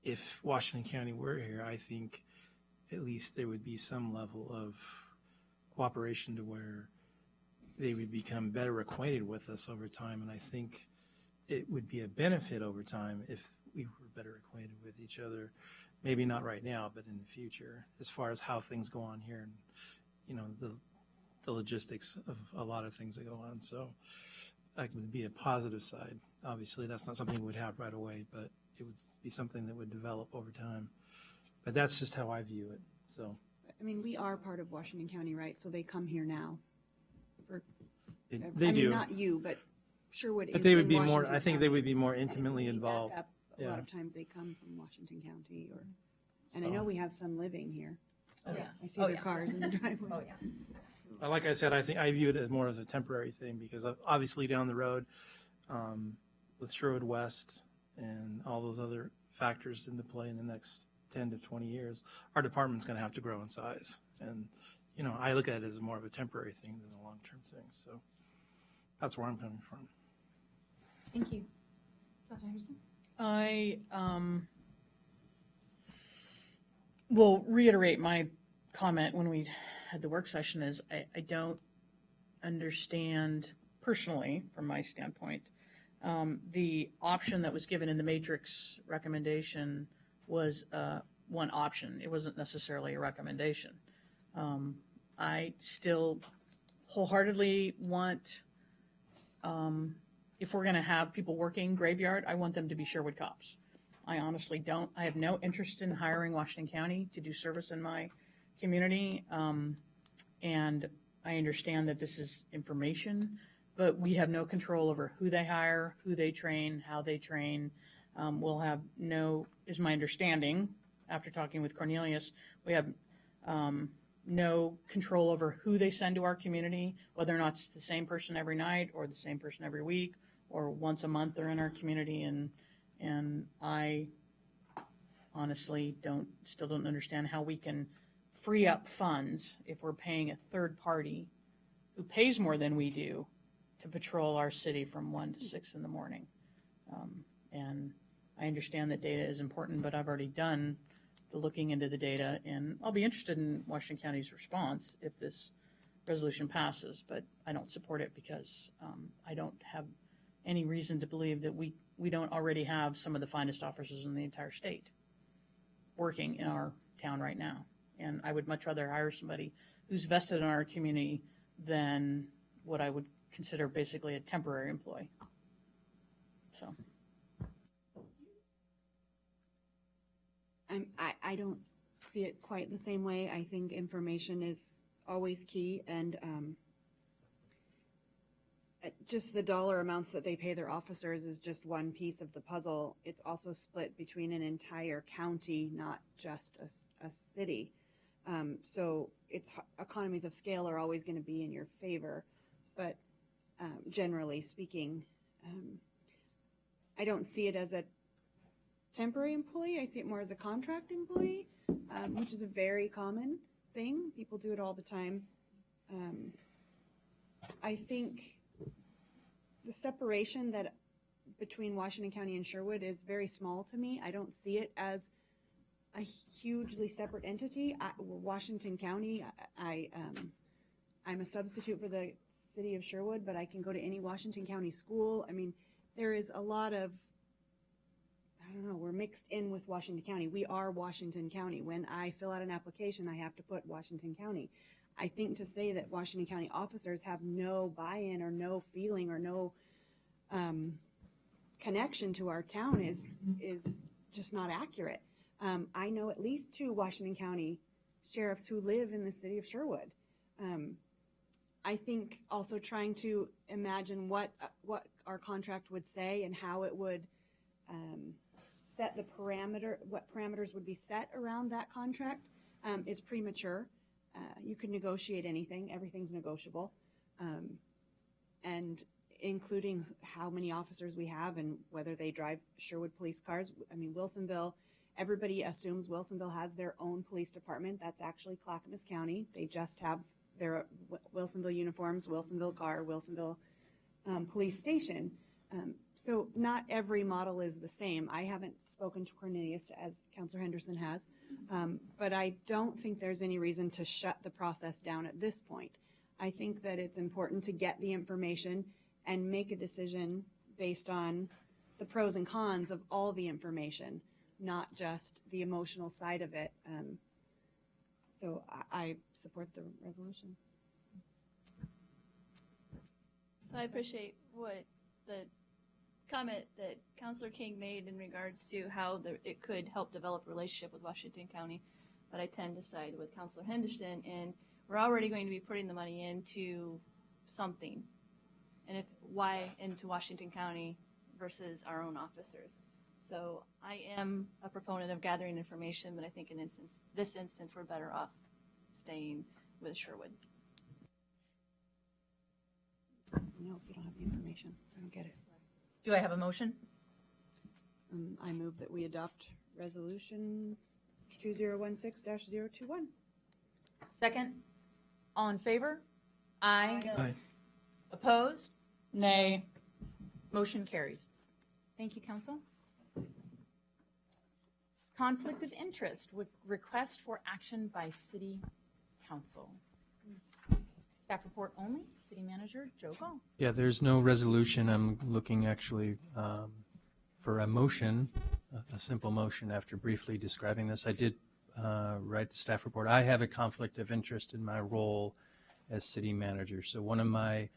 if Washington County were here, I think at least there would be some level of cooperation to where they would become better acquainted with us over time. And I think it would be a benefit over time if we were better acquainted with each other. Maybe not right now, but in the future, as far as how things go on here and, the logistics of a lot of things that go on. So that would be a positive side. Obviously, that's not something we would have right away, but it would be something that would develop over time. But that's just how I view it. So, I mean, we are part of Washington County, right? So they come here now. They do. Not you, but Sherwood But is they would in be Washington more. I think County. they would be more And if intimately we back involved. up, a lot of times they come from Washington County, and I know we have some living here. Oh, yeah. I see their cars in the driveways. Oh, yeah. Like I said, I view it as more as a temporary thing because obviously down the road, with Sherwood West and all those other factors into play in the next 10 to 20 years, our department's going to have to grow in size. And, I look at it as more of a temporary thing than a long-term thing. So that's where I'm coming from. Thank you. Councilor Henderson? I will reiterate my comment when we had the work session is I don't understand personally, from my standpoint, the option that was given in the matrix recommendation was one option. It wasn't necessarily a recommendation. I still wholeheartedly want, if we're going to have people working graveyard, I want them to be Sherwood cops. I honestly don't. I have no interest in hiring Washington County to do service in my community. And I understand that this is information, but we have no control over who they hire, who they train, how they train. We'll have no, is my understanding, after talking with Cornelius, we have no control over who they send to our community, whether or not it's the same person every night or the same person every week or once a month they're in our community. And I honestly still don't understand how we can free up funds if we're paying a third party who pays more than we do to patrol our city from 1 to 6 in the morning. And I understand that data is important, but I've already done the looking into the data, and I'll be interested in Washington County's response if this resolution passes, but I don't support it because I don't have any reason to believe that we don't already have some of the finest officers in the entire state working in our town right now. And I would much rather hire somebody who's vested in our community than what I would consider basically a temporary employee. So. I don't see it quite the same way. I think information is always key, and just the dollar amounts that they pay their officers is just one piece of the puzzle. It's also split between an entire county, not just a city. So economies of scale are always going to be in your favor, but generally speaking, I don't see it as a temporary employee. I see it more as a contract employee, which is a very common thing. People do it all the time. I think the separation between Washington County and Sherwood is very small to me. I don't see it as a hugely separate entity. Washington County, I'm a substitute for the city of Sherwood, but I can go to any Washington County school. I mean, there is a lot of, I don't know, we're mixed in with Washington County. We are Washington County. When I fill out an application, I have to put Washington County. I think to say that Washington County officers have no buy-in or no feeling or no connection to our town is just not accurate. I know at least 2 Washington County sheriffs who live in the city of Sherwood. I think also trying to imagine what our contract would say and how it would set the what parameters would be set around that contract is premature. You can negotiate anything. Everything's negotiable. And including how many officers we have and whether they drive Sherwood police cars. I mean, Wilsonville, everybody assumes Wilsonville has their own police department. That's actually Clackamas County. They just have their Wilsonville uniforms, Wilsonville car, Wilsonville police station. So not every model is the same. I haven't spoken to Cornelius as Councilor Henderson has, but I don't think there's any reason to shut the process down at this point. I think that it's important to get the information and make a decision based on the pros and cons of all the information, not just the emotional side of it. So I support the resolution. So I appreciate what the comment that Councilor King made in regards to how it could help develop a relationship with Washington County, but I tend to side with Councilor Henderson, and we're already going to be putting the money into something, and why into Washington County versus our own officers. So I am a proponent of gathering information, but I think in this instance we're better off staying with Sherwood. No, if you don't have the information, I don't get it. Do I have a motion? I move that we adopt resolution 2016-021. Second? All in favor? Aye. Aye. Opposed? Nay. Motion carries. Thank you, Council. Conflict of interest with request for action by City Council. Staff report only. City Manager Joe Gall. Yeah, there's no resolution. I'm looking actually for a motion, a simple motion after briefly describing this. I did write the staff report. I have a conflict of interest in my role as city manager. So one of my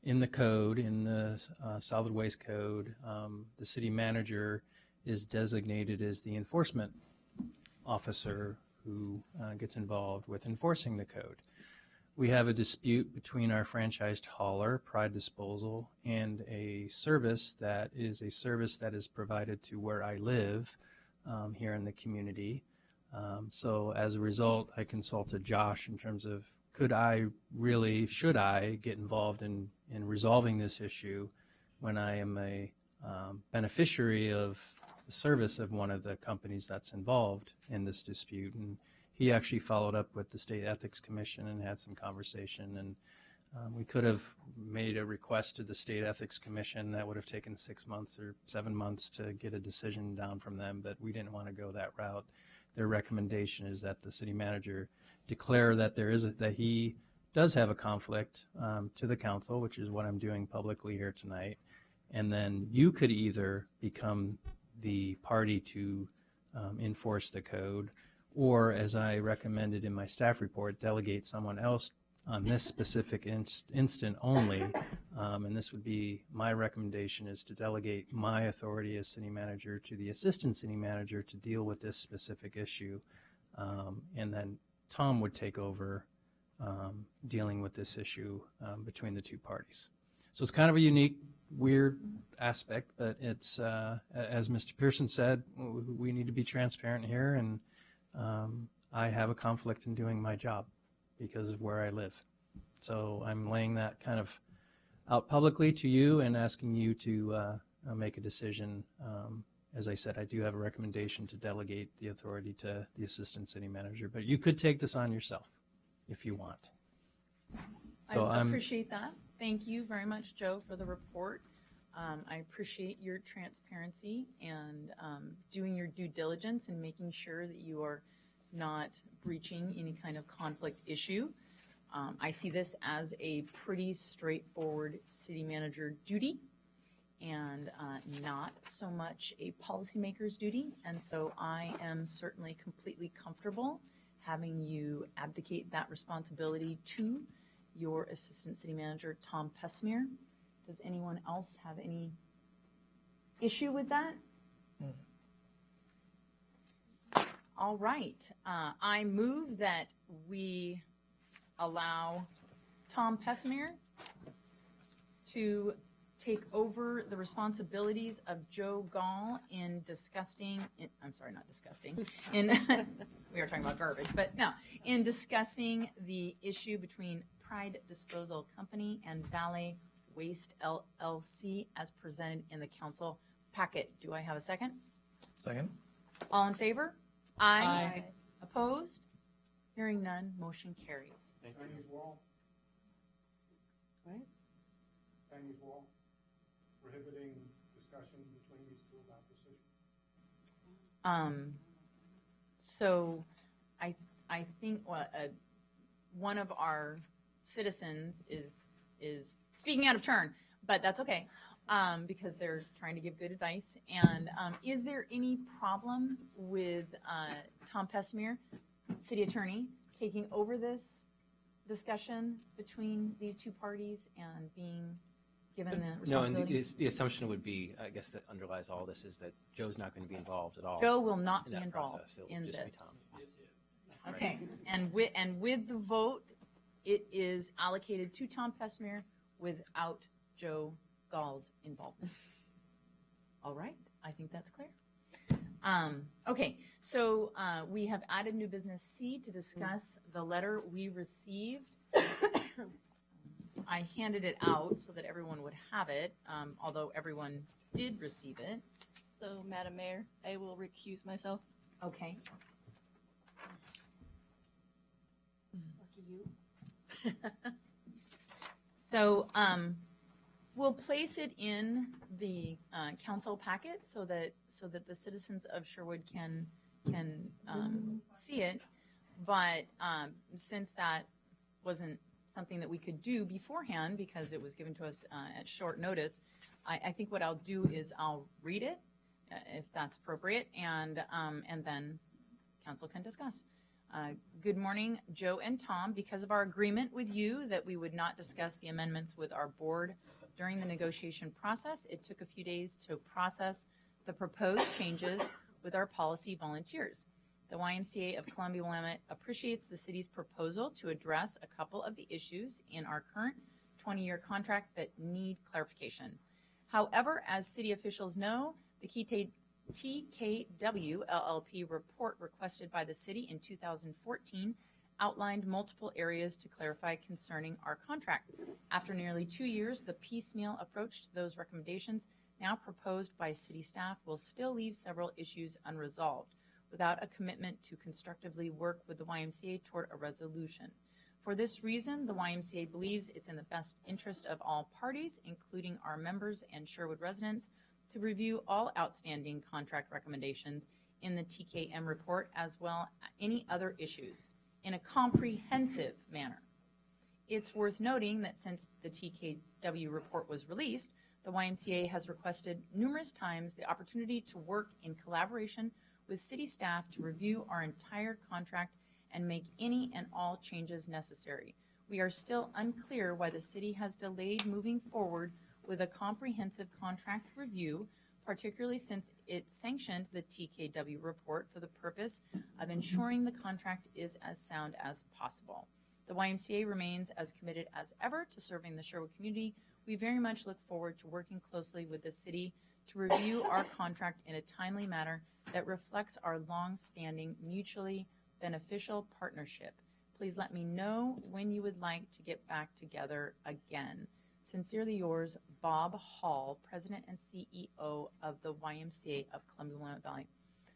in the code, in the solid waste code, the city manager is designated as the enforcement officer who gets involved with enforcing the code. We have a dispute between our franchised hauler, Pride Disposal, and a service that is provided to where I live here in the community. So as a result, I consulted Josh in terms of should I get involved in resolving this issue when I am a beneficiary of the service of one of the companies that's involved in this dispute. And he actually followed up with the State Ethics Commission and had some conversation, and we could have made a request to the State Ethics Commission that would have taken 6 months or 7 months to get a decision down from them, but we didn't want to go that route. Their recommendation is that the city manager declare that that he does have a conflict to the council, which is what I'm doing publicly here tonight, and then you could either become the party to enforce the code, or, as I recommended in my staff report, delegate someone else on this specific instant only. And this would be my recommendation, is to delegate my authority as city manager to the assistant city manager to deal with this specific issue. And then Tom would take over dealing with this issue between the two parties. So it's kind of a unique, weird aspect, but it's, as Mr. Pearson said, we need to be transparent here, and I have a conflict in doing my job because of where I live. So I'm laying that kind of out publicly to you and asking you to make a decision. As I said, I do have a recommendation to delegate the authority to the assistant city manager, but you could take this on yourself if you want. So I appreciate that. Thank you very much, Joe, for the report. I appreciate your transparency and doing your due diligence and making sure that you are not breaching any kind of conflict issue. I see this as a pretty straightforward city manager duty and not so much a policymaker's duty. And so I am certainly completely comfortable having you abdicate that responsibility to your assistant city manager, Tom Pesmere. Does anyone else have any issue with that? All right. I move that we allow Tom Pesmere to take over the responsibilities of Joe Gall in we are talking about garbage, but no, in discussing the issue between Pride Disposal Company and Valley Waste LLC as presented in the council packet. Do I have a second? Second. All in favor? Aye. Opposed? Hearing none, motion carries. Chinese wall. Right? Chinese wall, prohibiting discussion between these two about this issue. So I think one of our citizens is speaking out of turn, but that's okay, because they're trying to give good advice. And is there any problem with Tom Pesmere, city attorney, taking over this discussion between these two parties and being given the responsibility? No, and the assumption would be, I guess, that underlies all this is that Joe's not going to be involved at all. Joe will not in be that involved process. It'll in just be this. Tom. Okay, and with the vote, it is allocated to Tom Pesmere without Joe Gall's involvement. All right, I think that's clear. Okay, so we have added new business C to discuss the letter we received. I handed it out so that everyone would have it, although everyone did receive it. So, Madam Mayor, I will recuse myself. Okay. Lucky you. So we'll place it in the council packet so that the citizens of Sherwood can see it. But since that wasn't something that we could do beforehand because it was given to us at short notice, I think what I'll do is I'll read it if that's appropriate, and then council can discuss. Good morning, Joe and Tom. Because of our agreement with you that we would not discuss the amendments with our board during the negotiation process, it took a few days to process the proposed changes with our policy volunteers. The YMCA of Columbia-Willamette appreciates the city's proposal to address a couple of the issues in our current 20-year contract that need clarification. However, as city officials know, the TKW LLP report requested by the city in 2014 outlined multiple areas to clarify concerning our contract. After nearly 2 years, the piecemeal approach to those recommendations now proposed by city staff will still leave several issues unresolved without a commitment to constructively work with the YMCA toward a resolution. For this reason, the YMCA believes it's in the best interest of all parties, including our members and Sherwood residents, to review all outstanding contract recommendations in the TKM report as well as any other issues in a comprehensive manner. It's worth noting that since the TKW report was released, the YMCA has requested numerous times the opportunity to work in collaboration with city staff to review our entire contract and make any and all changes necessary. We are still unclear why the city has delayed moving forward with a comprehensive contract review, particularly since it sanctioned the TKW report for the purpose of ensuring the contract is as sound as possible. The YMCA remains as committed as ever to serving the Sherwood community. We very much look forward to working closely with the city to review our contract in a timely manner that reflects our long-standing mutually beneficial partnership. Please let me know when you would like to get back together again. Sincerely yours, Bob Hall, President and CEO of the YMCA of Columbia-Willamette Valley.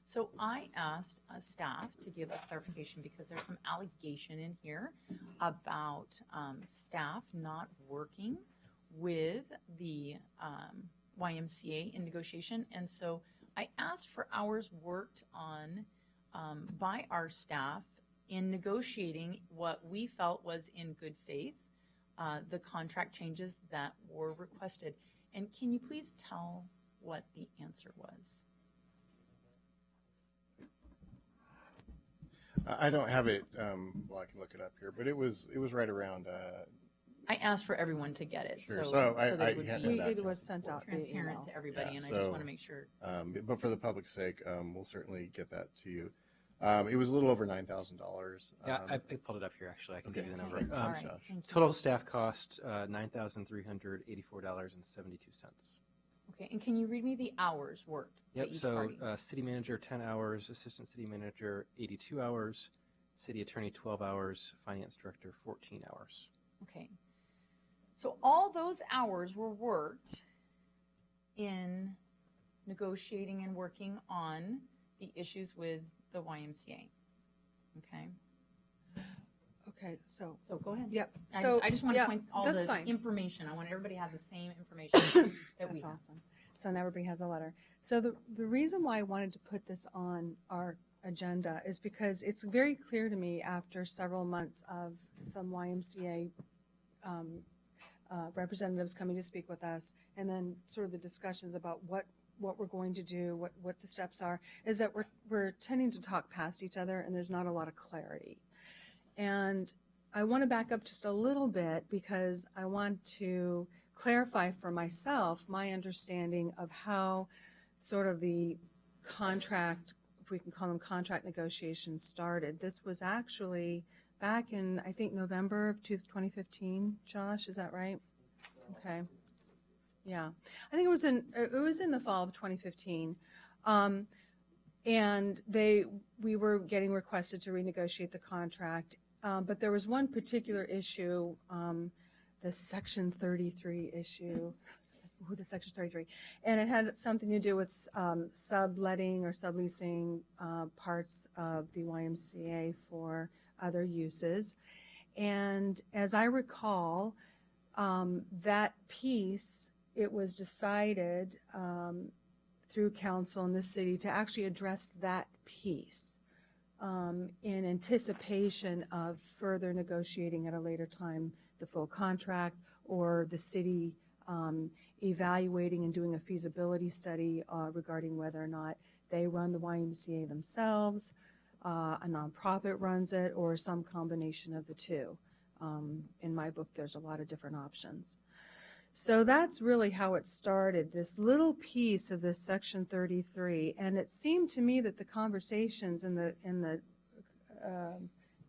So I asked staff to give a clarification because there's some allegation in here about staff not working with the YMCA in negotiation. And so I asked for hours worked on by our staff in negotiating what we felt was in good faith, the contract changes that were requested. And can you please tell what the answer was? I don't have it. Well, I can look it up here, but it was right around. I asked for everyone to get it, Sure. so that it would be It was sent out via transparent email. to everybody, Yeah, and I just want to make sure. But for the public's sake, we'll certainly get that to you. It was a little over $9,000. Yeah, I pulled it up here, actually. I can give you the number. Okay. All right. Thank you. Total staff cost, $9,384.72. Okay, and can you read me the hours worked? by Yep, each so party? city manager, 10 hours, assistant city manager, 82 hours, city attorney, 12 hours, finance director, 14 hours. Okay. So all those hours were worked in negotiating and working on the issues with the YMCA. Okay. Okay, so, So go ahead. yep. I just want to yeah, point all that's the fine. information. I want everybody to have the same information that we That's have. awesome. So now everybody has a letter. So the reason why I wanted to put this on our agenda is because it's very clear to me after several months of some YMCA representatives coming to speak with us, and then sort of the discussions about what we're going to do, what the steps are, is that we're tending to talk past each other, and there's not a lot of clarity. And I want to back up just a little bit because I want to clarify for myself my understanding of how sort of the contract, if we can call them contract negotiations, started. This was actually back in, I think, November of 2015. Josh, is that right? Okay. Yeah, I think it was in the fall of 2015, and we were getting requested to renegotiate the contract, but there was one particular issue, the Section 33 issue. The Section 33, and it had something to do with subletting or subleasing parts of the YMCA for other uses, and as I recall, that piece. It was decided through council in the city to actually address that piece in anticipation of further negotiating at a later time the full contract, or the city evaluating and doing a feasibility study regarding whether or not they run the YMCA themselves, a nonprofit runs it, or some combination of the two. In my book, there's a lot of different options. So that's really how it started, this little piece of this Section 33. And it seemed to me that the conversations in the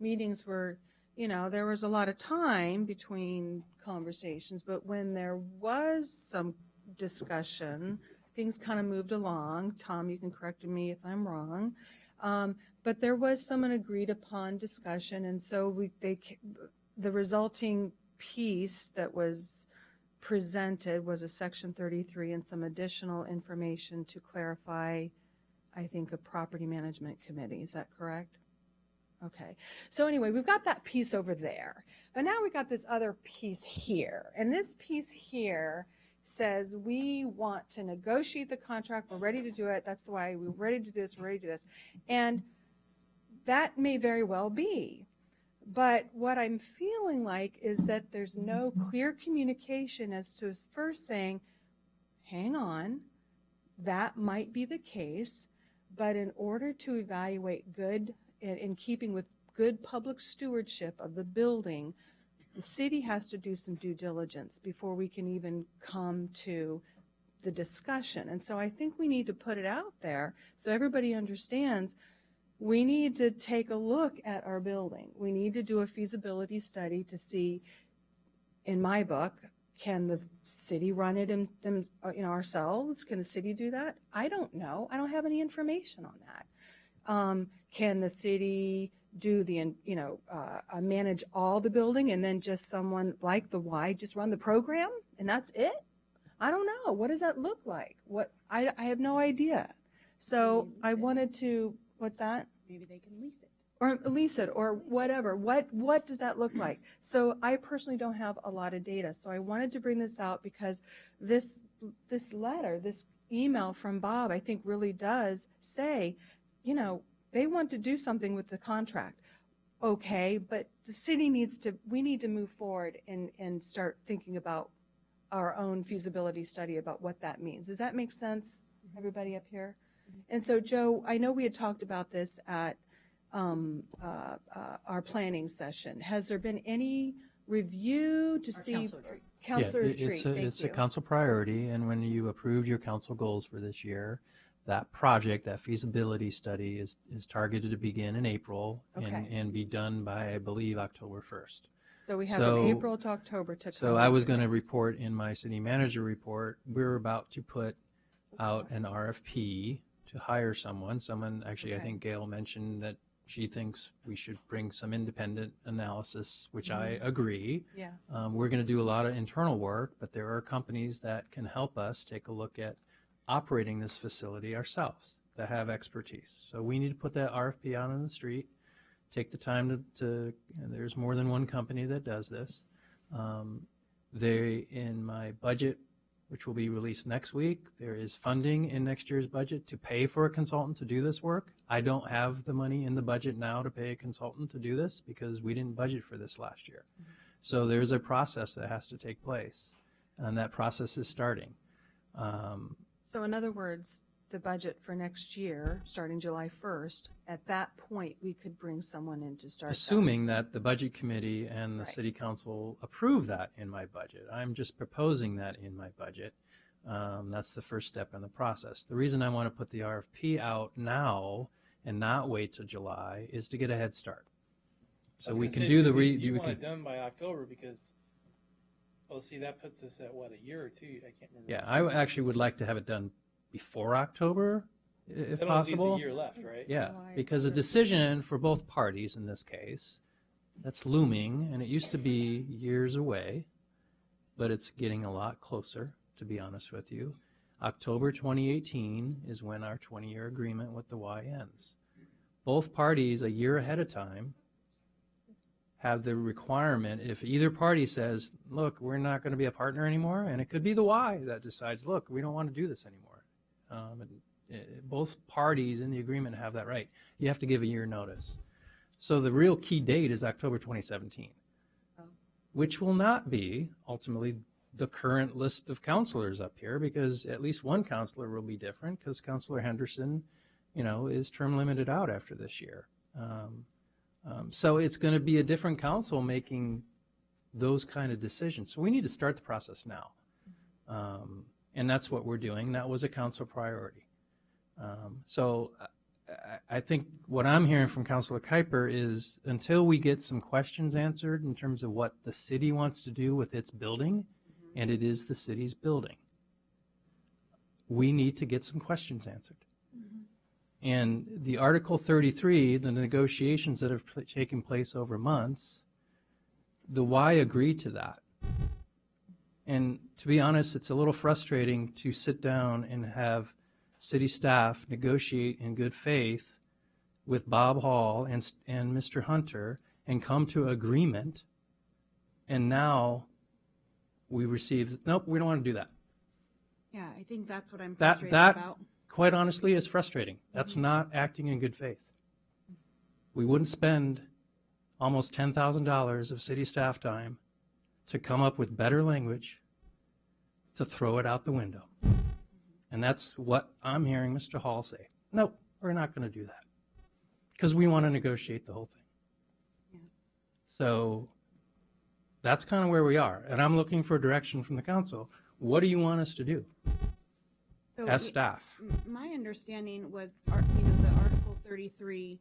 meetings were, you know, there was a lot of time between conversations, but when there was some discussion, things kind of moved along. Tom, you can correct me if I'm wrong. But there was some agreed upon discussion, and so the resulting piece that was presented was a Section 33 and some additional information to clarify, I think, a property management committee. Is that correct? Okay. So anyway, we've got that piece over there. But now we've got this other piece here. And this piece here says we want to negotiate the contract. We're ready to do it. That's why we're ready to do this. We're ready to do this. And that may very well be. But what I'm feeling like is that there's no clear communication as to first saying, hang on, that might be the case, but in order to evaluate good, in keeping with good public stewardship of the building, the city has to do some due diligence before we can even come to the discussion. And so I think we need to put it out there so everybody understands we need to take a look at our building. We need to do a feasibility study to see, in my book, can the city run it ourselves? Can the city do that? I don't know. I don't have any information on that. Can the city do manage all the building and then just someone like the Y just run the program and that's it? I don't know. What does that look like? I have no idea. So I wanted to, what's that? Maybe they can lease it. Or lease it, or whatever. What does that look like? So I personally don't have a lot of data. So I wanted to bring this out because this letter, this email from Bob, I think really does say, they want to do something with the contract. Okay, but the city we need to move forward and start thinking about our own feasibility study about what that means. Does that make sense, everybody up here? And so, Joe, I know we had talked about this at our planning session. Has there been any review to see council retreat? It's a council priority, and when you approved your council goals for this year, that project, that feasibility study is targeted to begin in April and be done by, I believe, October 1st. So we have an April to October to come. So I was going to report in my city manager report, we're about to put out an RFP to hire someone. Actually, I think Gail mentioned that she thinks we should bring some independent analysis, which I agree. Yes. We're going to do a lot of internal work, but there are companies that can help us take a look at operating this facility ourselves that have expertise. So we need to put that RFP out on the street, take the time to there's more than one company that does this. In my budget, which will be released next week, there is funding in next year's budget to pay for a consultant to do this work. I don't have the money in the budget now to pay a consultant to do this because we didn't budget for this last year. So there's a process that has to take place, and that process is starting. So in other words, the budget for next year, starting July 1st, at that point, we could bring someone in to start. Assuming that the budget committee and the city council approve that in my budget. I'm just proposing that in my budget. That's the first step in the process. The reason I want to put the RFP out now and not wait till July is to get a head start. So we can do the you want it done by October because, that puts us at what, a year or two? I can't remember. Yeah, I actually would like to have it done before October, if possible. A year left, right? Yeah, because a decision for both parties in this case, that's looming, and it used to be years away, but it's getting a lot closer, to be honest with you. October 2018 is when our 20-year agreement with the Y ends. Both parties, a year ahead of time, have the requirement, if either party says, look, we're not going to be a partner anymore, and it could be the Y that decides, look, we don't want to do this anymore. Both parties in the agreement have that right. You have to give a year notice. So the real key date is October 2017, which will not be ultimately the current list of counselors up here, because at least one counselor will be different, because Counselor Henderson, is term limited out after this year. So it's going to be a different council making those kind of decisions. So we need to start the process now. And that's what we're doing. That was a council priority. So I think what I'm hearing from Councilor Kuiper is until we get some questions answered in terms of what the city wants to do with its building, and it is the city's building, we need to get some questions answered. And the Article 33, the negotiations that have taken place over months, the Y agreed to that. And to be honest, it's a little frustrating to sit down and have city staff negotiate in good faith with Bob Hall and Mr. Hunter and come to agreement, and now we receive, nope, we don't want to do that. Yeah, I think that's what I'm frustrated That about. quite honestly is frustrating. That's not acting in good faith. We wouldn't spend almost $10,000 of city staff time to come up with better language to throw it out the window. And that's what I'm hearing Mr. Hall say. Nope, we're not going to do that because we want to negotiate the whole thing. Yeah. So that's kind of where we are. And I'm looking for direction from the council. What do you want us to do So as staff? My understanding was, the Article 33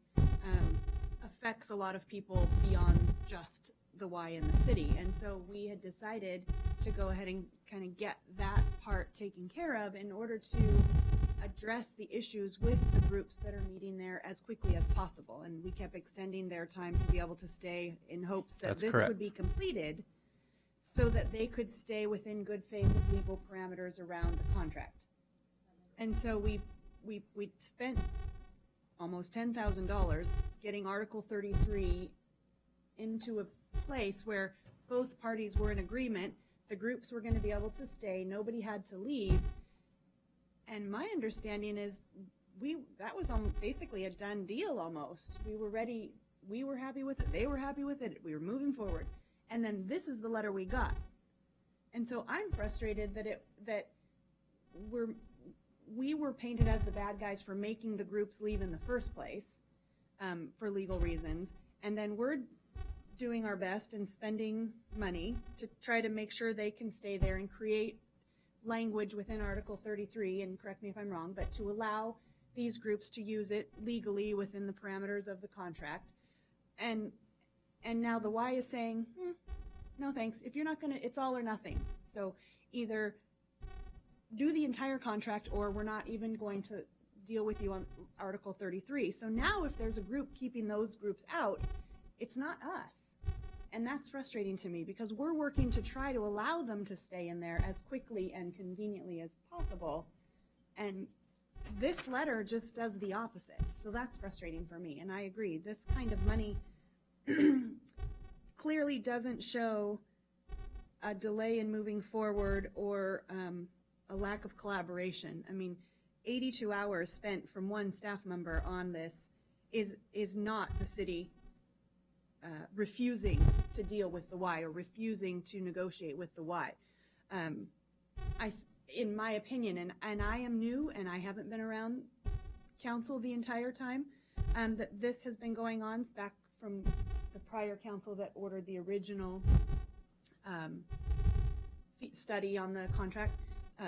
affects a lot of people beyond just the Y in the city. And so we had decided to go ahead and kind of get that part taken care of in order to address the issues with the groups that are meeting there as quickly as possible. And we kept extending their time to be able to stay in hopes that That's this correct. would be completed so that they could stay within good faith legal parameters around the contract. And so we spent almost $10,000 getting Article 33 into a place where both parties were in agreement. The groups were going to be able to stay. Nobody had to leave. And my understanding is that was basically a done deal almost. We were ready. We were happy with it. They were happy with it. We were moving forward. And then this is the letter we got. And so I'm frustrated that we were painted as the bad guys for making the groups leave in the first place for legal reasons. And then we're doing our best and spending money to try to make sure they can stay there and create language within Article 33, and correct me if I'm wrong, but to allow these groups to use it legally within the parameters of the contract. And now the Y is saying, no thanks, if you're not going to, it's all or nothing. So either do the entire contract or we're not even going to deal with you on Article 33. So now if there's a group keeping those groups out, it's not us. And that's frustrating to me because we're working to try to allow them to stay in there as quickly and conveniently as possible. And this letter just does the opposite. So that's frustrating for me. And I agree. This kind of money clearly doesn't show a delay in moving forward or a lack of collaboration. I mean, 82 hours spent from one staff member on this is not the city refusing to deal with the Y or refusing to negotiate with the Y. In my opinion, and I am new and I haven't been around council the entire time, that this has been going on back from the prior council that ordered the original study on the contract.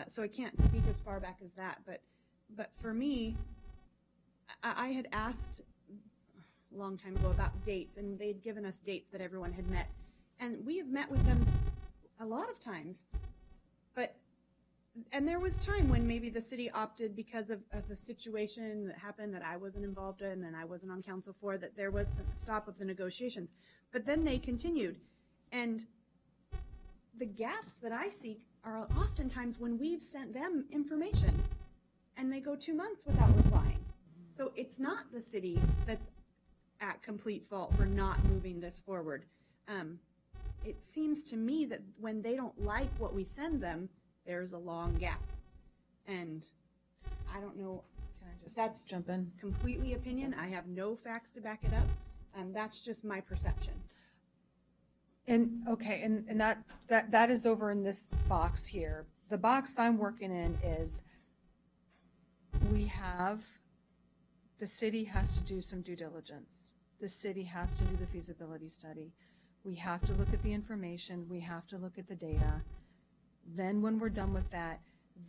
So I can't speak as far back as that, but for me, I had asked a long time ago about dates, and they'd given us dates that everyone had met, and we have met with them a lot of times, and there was time when maybe the city opted because of a situation that happened that I wasn't involved in and I wasn't on council for, that there was a stop of the negotiations, but then they continued, and the gaps that I see are oftentimes when we've sent them information and they go 2 months without replying. So it's not the city that's at complete fault for not moving this forward. It seems to me that when they don't like what we send them, there's a long gap. And I don't know. Can I just That's jump in? Completely opinion. I have no facts to back it up. That's just my perception. And okay, and that is over in this box here. The box I'm working in is the city has to do some due diligence. the city has to do the feasibility study. We have to look at the information. We have to look at the data. Then when we're done with that,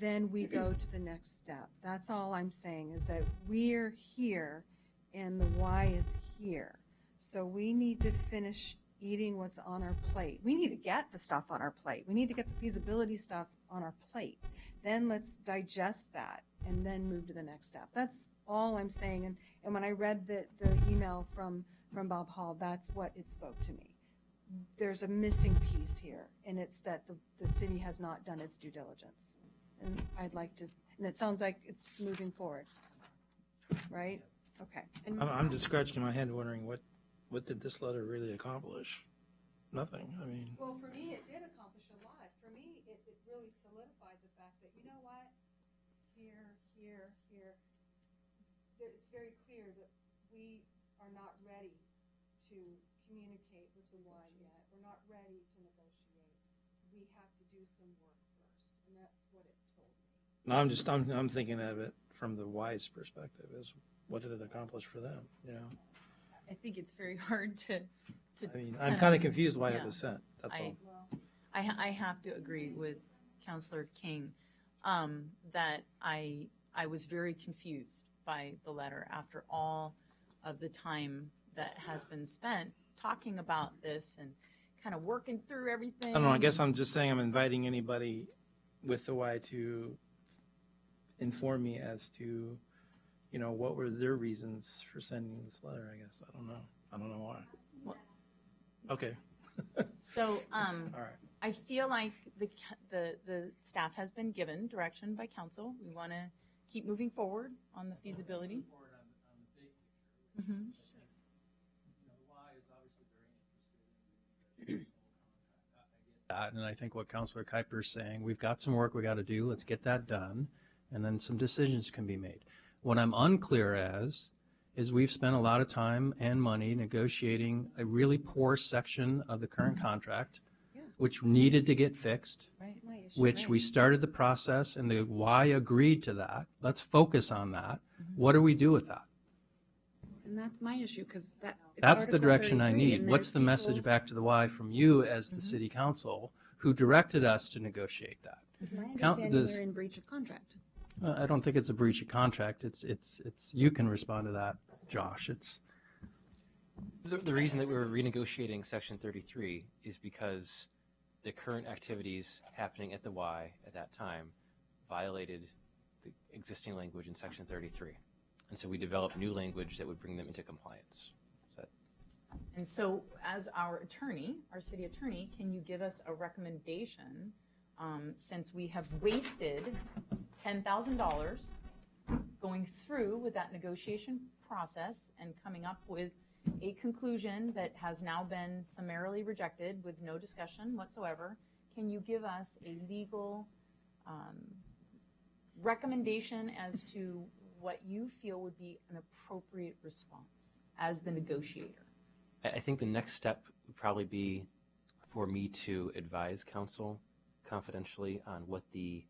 then we go to the next step. That's all I'm saying, is that we're here and the why is here. So we need to finish eating what's on our plate. We need to get the stuff on our plate. We need to get the feasibility stuff on our plate. Then let's digest that and then move to the next step. That's all I'm saying. And when I read the email from Bob Hall, that's what it spoke to me. There's a missing piece here, and it's that the city has not done its due diligence. And I'd like to, and it sounds like it's moving forward, right? Okay. And I'm just scratching my head wondering what did this letter really accomplish? Nothing. I mean. Well, for me, it did accomplish a lot. For me, it really solidified the fact that, you know what, here, it's very clear that we are not ready to communicate with the Y yet. We're not ready to negotiate. We have to do some work first, and that's what it told me. No, I'm thinking of it from the Y's perspective. Is what did it accomplish for them? You know. I think it's very hard to. I mean, I'm kind of confused why it was sent. That's all. I have to agree with Councillor King that I was very confused by the letter after all of the time that has been spent talking about this and kind of working through everything. I don't know. I guess I'm just saying I'm inviting anybody with the Y to inform me as to, you know, what were their reasons for sending this letter. I guess I don't know why. Well, okay. So all right. I feel like the staff has been given direction by council. We want to keep moving forward on the feasibility. Mm-hmm. That, and I think what Councillor Kuiper is saying, we've got some work we got to do. Let's get that done, and then some decisions can be made. What I'm unclear as is we've spent a lot of time and money negotiating a really poor section of the current contract, which needed to get fixed, which we started the process, and the Y agreed to that. Let's focus on that. What do we do with that? And that's my issue, because That's the direction I need. What's the message back to the Y from you as the city council who directed us to negotiate that? My understanding we're in breach of contract. I don't think it's a breach of contract. It's you can respond to that, Josh. It's the reason that we're renegotiating Section 33 is because the current activities happening at the Y at that time violated the existing language in Section 33. And so we developed new language that would bring them into compliance. And so as our attorney, our city attorney, can you give us a recommendation since we have wasted $10,000 going through with that negotiation process and coming up with a conclusion that has now been summarily rejected with no discussion whatsoever? Can you give us a legal recommendation as to what you feel would be an appropriate response as the negotiator? I think the next step would probably be for me to advise council confidentially on what the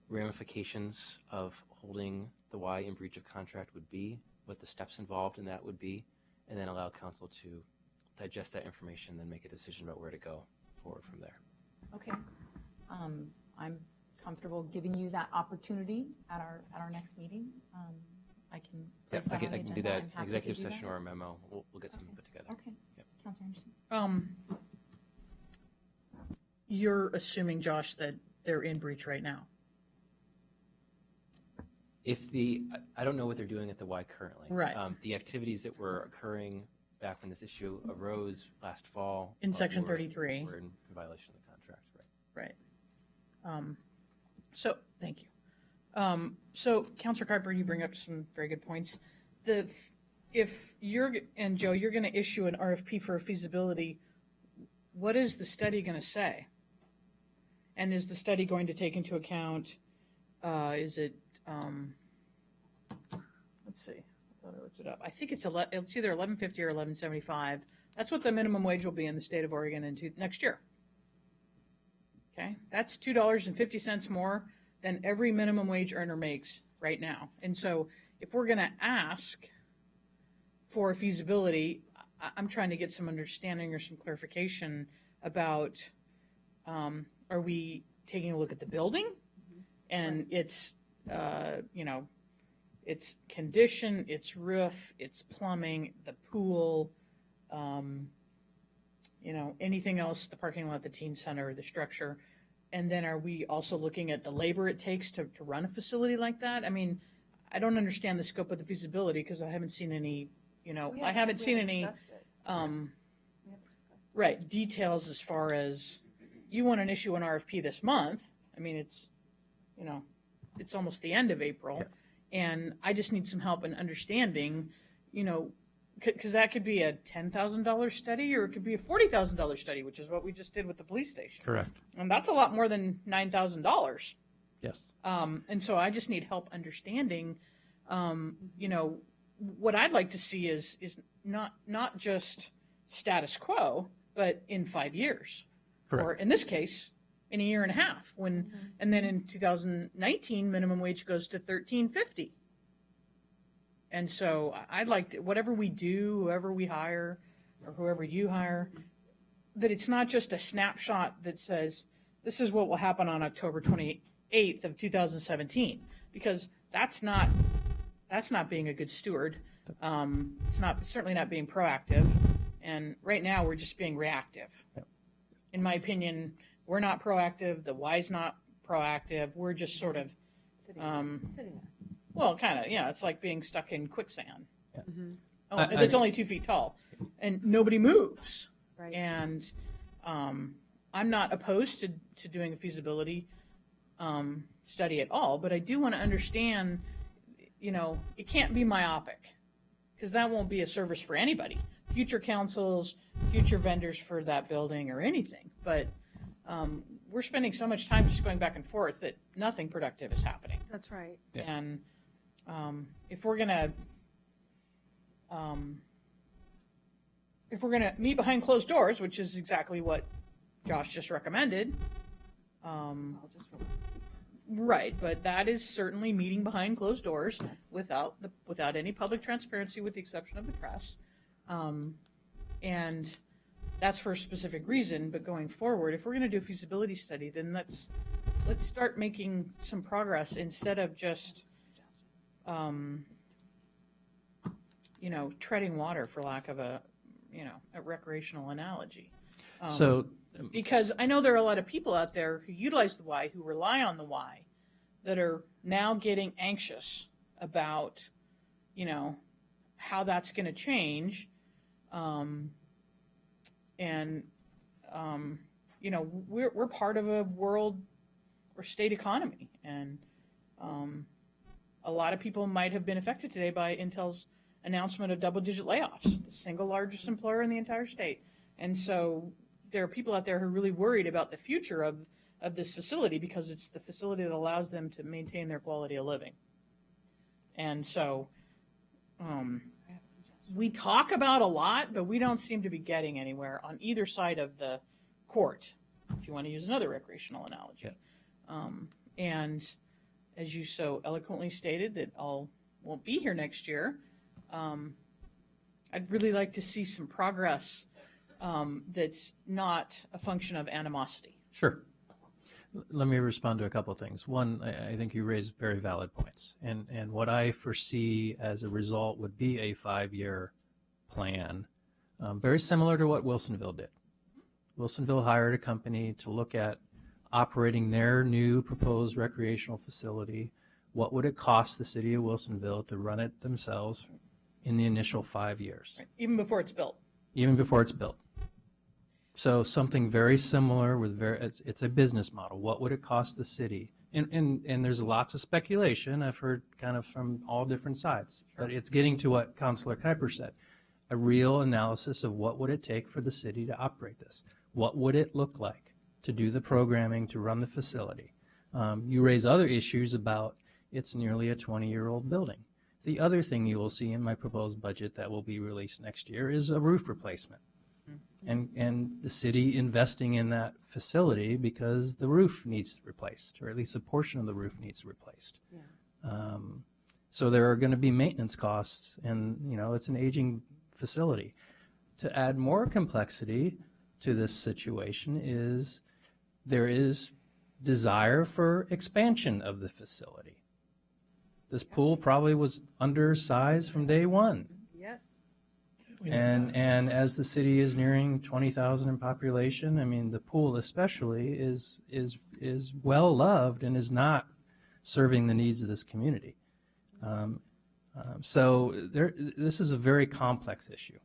ramifications of holding the Y in breach of contract would be, what the steps involved in that would be, and then allow council to digest that information, then make a decision about where to go forward from there. Okay. I'm comfortable giving you that opportunity at our next meeting. I can place that on the I can do agenda. that I'm happy executive to do session that. or a memo. We'll get something put together. Okay. Yep. Councilor Anderson. You're assuming, Josh, that they're in breach right now. I don't know what they're doing at the Y currently. Right. The activities that were occurring back when this issue arose last fall. In Section 33. Were in violation of the contract, right? Right. So, thank you. So, Councilor Carper, you bring up some very good points. If you're, and Joe, you're going to issue an RFP for a feasibility, what is the study going to say? And is the study going to take into account, let's see, I thought I looked it up. I think it's either $11.50 or $11.75. That's what the minimum wage will be in the state of Oregon next year. Okay, that's $2.50 more than every minimum wage earner makes right now. And so if we're going to ask for feasibility, I'm trying to get some understanding or some clarification about, are we taking a look at the building and its, its condition, its roof, its plumbing, the pool, anything else, the parking lot, the teen center, the structure. And then are we also looking at the labor it takes to run a facility like that? I mean, I don't understand the scope of the feasibility because I haven't seen any, I haven't seen any, right, details as far as you want to issue an RFP this month. I mean, it's, it's almost the end of April. Yeah. And I just need some help in understanding, because that could be a $10,000 study or it could be a $40,000 study, which is what we just did with the police station. Correct. And that's a lot more than $9,000. Yes. And so I just need help understanding, what I'd like to see is not just status quo, but in 5 years. Correct. Or in this case, in a year and a half. And then in 2019, minimum wage goes to $13.50. And so I'd like to, whatever we do, whoever we hire, or whoever you hire, that it's not just a snapshot that says, this is what will happen on October 28th of 2017, because that's not being a good steward. It's certainly not being proactive. And right now we're just being reactive. Yep. In my opinion, we're not proactive. The Y's not proactive. We're just sort of, Sitting well, kind of, yeah. It's like being stuck in quicksand. Yeah. Oh, it's only 2 feet tall, and nobody moves. Right. And I'm not opposed to doing a feasibility study at all, but I do want to understand, it can't be myopic, because that won't be a service for anybody, future councils, future vendors for that building or anything. But we're spending so much time just going back and forth that nothing productive is happening. That's right. Yeah. And if we're gonna meet behind closed doors, which is exactly what Josh just recommended, right? But that is certainly meeting behind closed doors without any public transparency, with the exception of the press, and that's for a specific reason. But going forward, if we're going to do a feasibility study, then let's start making some progress instead of just treading water, for lack of a recreational analogy. Because I know there are a lot of people out there who utilize the Y, who rely on the Y, that are now getting anxious about, how that's going to change. We're part of a world or state economy, and a lot of people might have been affected today by Intel's announcement of double-digit layoffs, the single largest employer in the entire state. And so there are people out there who are really worried about the future of this facility, because it's the facility that allows them to maintain their quality of living. And so we talk about a lot, but we don't seem to be getting anywhere on either side of the court, if you want to use another recreational analogy. Yeah. And as you so eloquently stated, that all won't be here next year, I'd really like to see some progress that's not a function of animosity. Sure. Let me respond to a couple of things. One, I think you raised very valid points. And what I foresee as a result would be a 5-year plan, very similar to what Wilsonville did. Wilsonville hired a company to look at operating their new proposed recreational facility. What would it cost the city of Wilsonville to run it themselves in the initial 5 years? Right. Even before it's built. Even before it's built. So something very similar with it's a business model. What would it cost the city? And there's lots of speculation. I've heard kind of from all different sides. Sure. But it's getting to what Councilor Kuiper said, a real analysis of what would it take for the city to operate this? What would it look like to do the programming, to run the facility? You raise other issues about it's nearly a 20-year-old building. The other thing you will see in my proposed budget that will be released next year is a roof replacement. And the city investing in that facility because the roof needs replaced, or at least a portion of the roof needs replaced. Yeah. So there are going to be maintenance costs, and it's an aging facility. To add more complexity to this situation is there is desire for expansion of the facility. This pool probably was undersized from day one. Yes. And as the city is nearing 20,000 in population, I mean, the pool especially is well loved and is not serving the needs of this community. So this is a very complex issue.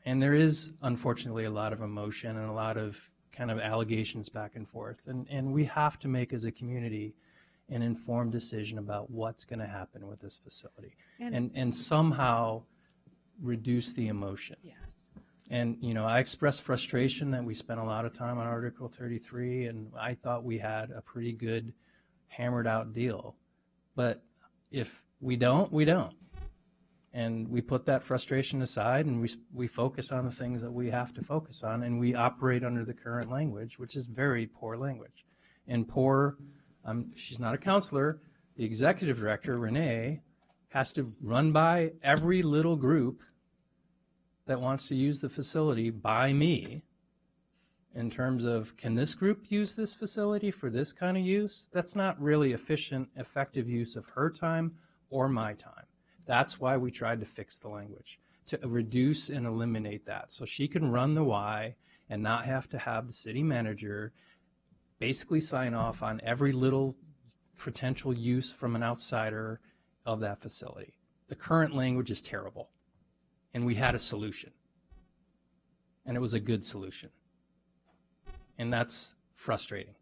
And there is, unfortunately, a lot of emotion and a lot of kind of allegations back and forth. And we have to make, as a community, an informed decision about what's going to happen with this facility. And somehow reduce the emotion. Yes. And, I expressed frustration that we spent a lot of time on Article 33, and I thought we had a pretty good hammered out deal. But if we don't, we don't. And we put that frustration aside, and we focus on the things that we have to focus on, and we operate under the current language, which is very poor language. And she's not a counselor. The executive director, Renee, has to run by every little group that wants to use the facility by me in terms of, can this group use this facility for this kind of use? That's not really efficient, effective use of her time or my time. That's why we tried to fix the language, to reduce and eliminate that, so she can run the Y and not have to have the city manager basically sign off on every little potential use from an outsider of that facility. The current language is terrible, and we had a solution, and it was a good solution. And that's frustrating,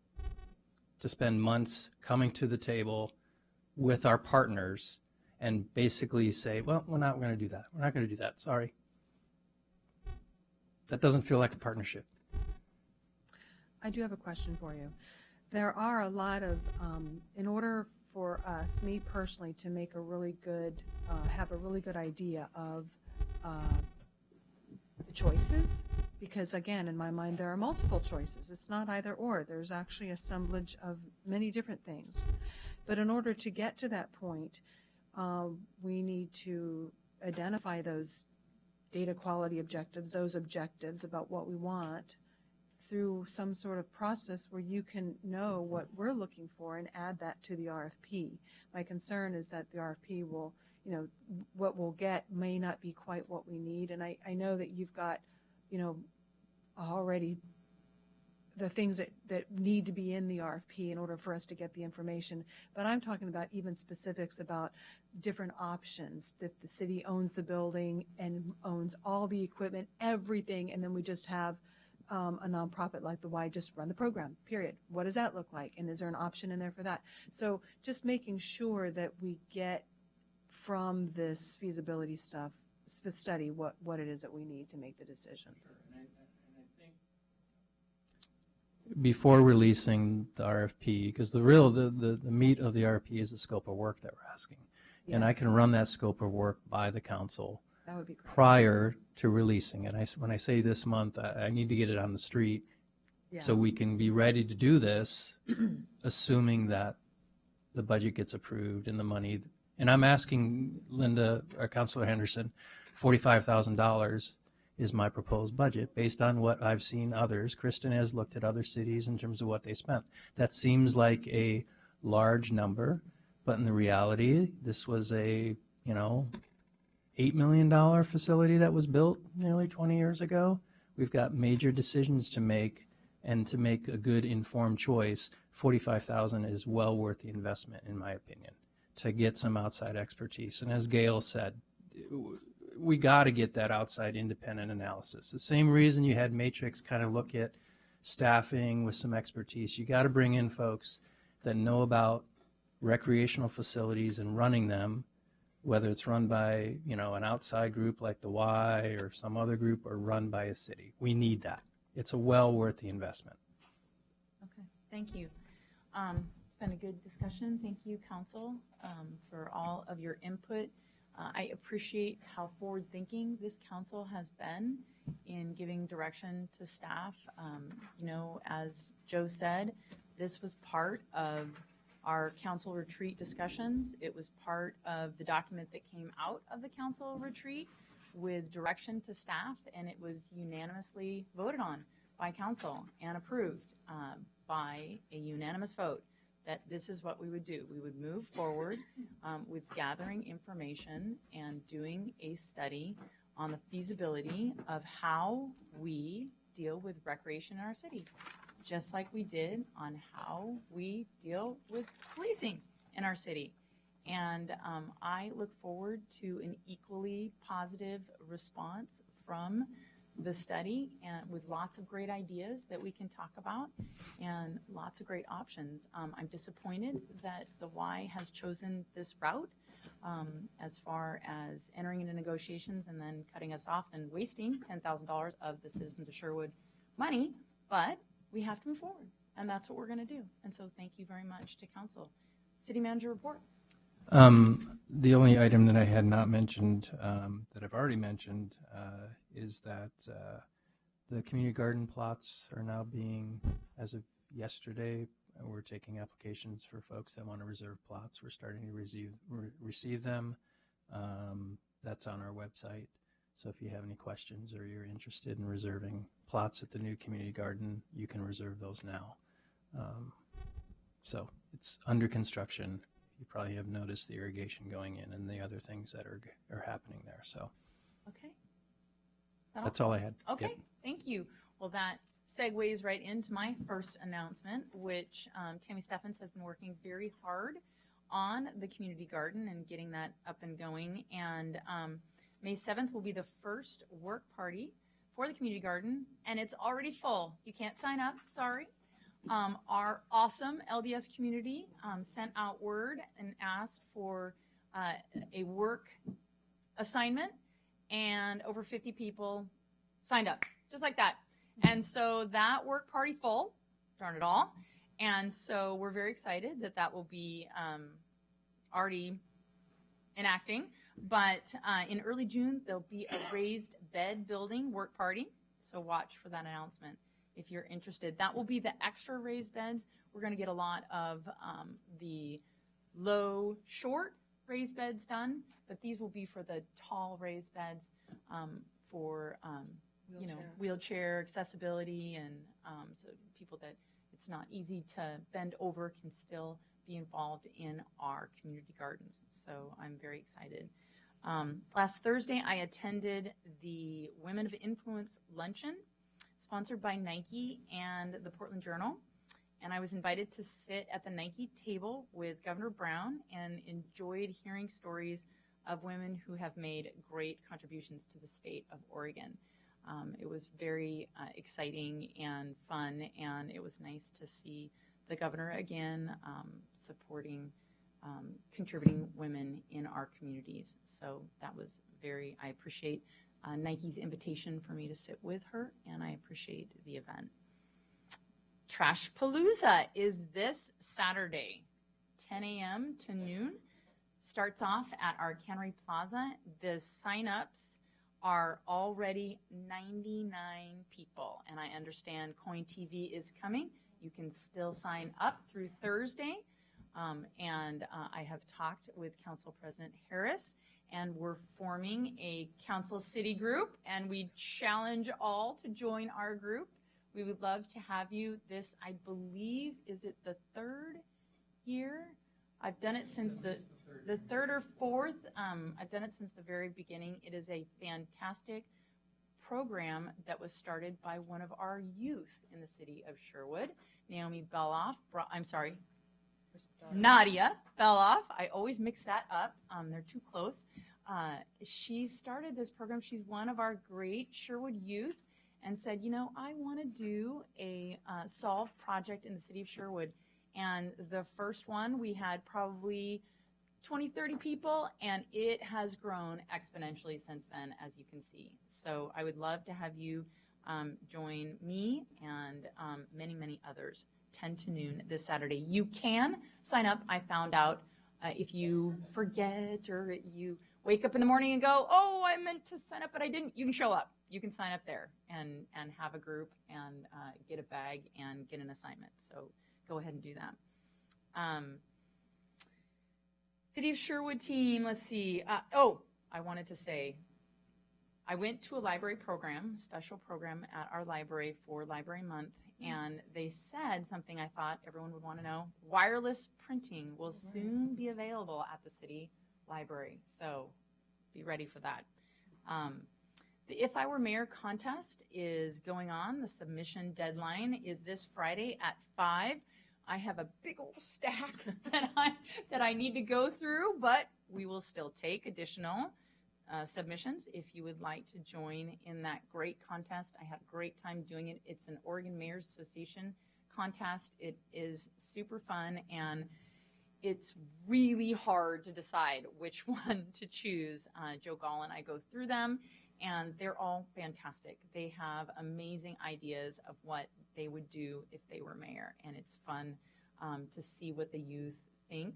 to spend months coming to the table with our partners and basically say, well, we're not going to do that. We're not going to do that. Sorry. That doesn't feel like a partnership. I do have a question for you. There are a lot of, in order for us, me personally, to make a really good, have a really good idea of the choices, because again, in my mind, there are multiple choices. It's not either or. There's actually assemblage of many different things. But in order to get to that point, we need to identify those data quality objectives, those objectives about what we want, through some sort of process where you can know what we're looking for and add that to the RFP. My concern is that the RFP will, what we'll get may not be quite what we need. And I know that you've got, already the things that need to be in the RFP in order for us to get the information. But I'm talking about even specifics about different options, that the city owns the building and owns all the equipment, everything, and then we just have a nonprofit like the Y just run the program, period. What does that look like? And is there an option in there for that? So just making sure that we get from this feasibility study what it is that we need to make the decisions. Before releasing the RFP, because the meat of the RFP is the scope of work that we're asking. Yes. And I can run that scope of work by the council. That would be great. Prior to releasing it. When I say this month, I need to get it on the street, so we can be ready to do this, assuming that the budget gets approved and the money. And I'm asking Linda, or Councilor Henderson, $45,000 is my proposed budget based on what I've seen others. Kristen has looked at other cities in terms of what they spent. That seems like a large number, but in the reality, this was a, $8 million facility that was built nearly 20 years ago. We've got major decisions to make, and to make a good informed choice, $45,000 is well worth the investment, in my opinion, to get some outside expertise. And as Gail said, we got to get that outside independent analysis. The same reason you had Matrix kind of look at staffing with some expertise. You got to bring in folks that know about recreational facilities and running them, whether it's run by, an outside group like the Y or some other group, or run by a city. We need that. It's well worth the investment. Okay, thank you. It's been a good discussion. Thank you, Council, for all of your input. I appreciate how forward-thinking this council has been in giving direction to staff. As Joe said, this was part of our council retreat discussions. It was part of the document that came out of the council retreat with direction to staff, and it was unanimously voted on by council and approved by a unanimous vote that this is what we would do. We would move forward with gathering information and doing a study on the feasibility of how we deal with recreation in our city, just like we did on how we deal with policing in our city. And I look forward to an equally positive response from the study, and with lots of great ideas that we can talk about and lots of great options. I'm disappointed that the Y has chosen this route as far as entering into negotiations and then cutting us off and wasting $10,000 of the citizens of Sherwood money, but we have to move forward, and that's what we're going to do. And so thank you very much to council. City manager report. The only item that I had not mentioned that I've already mentioned is that the community garden plots are now being, as of yesterday, we're taking applications for folks that want to reserve plots. We're starting to receive them. That's on our website. So if you have any questions or you're interested in reserving plots at the new community garden, you can reserve those now. So it's under construction. You probably have noticed the irrigation going in and the other things that are happening there. So Okay. that's all I had. Okay, Yep. Thank you. Well, that segues right into my first announcement, which Tammy Steffens has been working very hard on the community garden and getting that up and going. And May 7th will be the first work party for the community garden, and it's already full. You can't sign up, sorry. Our awesome LDS community sent out word and asked for a work assignment, and over 50 people signed up, just like that. And so that work party's full, darn it all. And so we're very excited that that will be already enacting. But in early June, there'll be a raised bed building work party. So watch for that announcement if you're interested. That will be the extra raised beds. We're going to get a lot of the low, short raised beds done, but these will be for the tall raised beds for wheelchair accessibility, and so people that it's not easy to bend over can still be involved in our community gardens. So I'm very excited. Last Thursday, I attended the Women of Influence Luncheon, sponsored by Nike and the Portland Journal. And I was invited to sit at the Nike table with Governor Brown and enjoyed hearing stories of women who have made great contributions to the state of Oregon. It was very exciting and fun, and it was nice to see the governor again supporting, contributing women in our communities. So that was I appreciate Nike's invitation for me to sit with her, and I appreciate the event. Trash Palooza is this Saturday, 10 a.m. to noon. Starts off at our Cannery Plaza. The sign-ups are already 99 people, and I understand Coin TV is coming. You can still sign up through Thursday, and I have talked with Council President Harris, and we're forming a council city group, and we challenge all to join our group. We would love to have you. This, I believe, is it the third year? I've done it since the third or fourth. I've done it since the very beginning. It is a fantastic program that was started by one of our youth in the city of Sherwood, Nadia Beloff. I always mix that up. They're too close. She started this program. She's one of our great Sherwood youth, and said, you know, I want to do a solve project in the city of Sherwood. And the first one, we had probably 20, 30 people, and it has grown exponentially since then, as you can see. So I would love to have you join me and many, many others, 10 to noon this Saturday. You can sign up. I found out if you forget or you wake up in the morning and go, oh, I meant to sign up, but I didn't, you can show up. You can sign up there and have a group and get a bag and get an assignment. So go ahead and do that. City of Sherwood team, let's see. I wanted to say, I went to a library program, special program at our library for Library Month, and they said something I thought everyone would want to know. Wireless printing will soon be available at the city library, so be ready for that. The If I Were Mayor contest is going on. The submission deadline is this Friday at 5. I have a big old stack that I need to go through, but we will still take additional submissions if you would like to join in that great contest. I had a great time doing it. It's an Oregon Mayor's Association contest. It is super fun, and it's really hard to decide which one to choose. Joe Gall and I go through them, and they're all fantastic. They have amazing ideas of what they would do if they were mayor, and it's fun to see what the youth think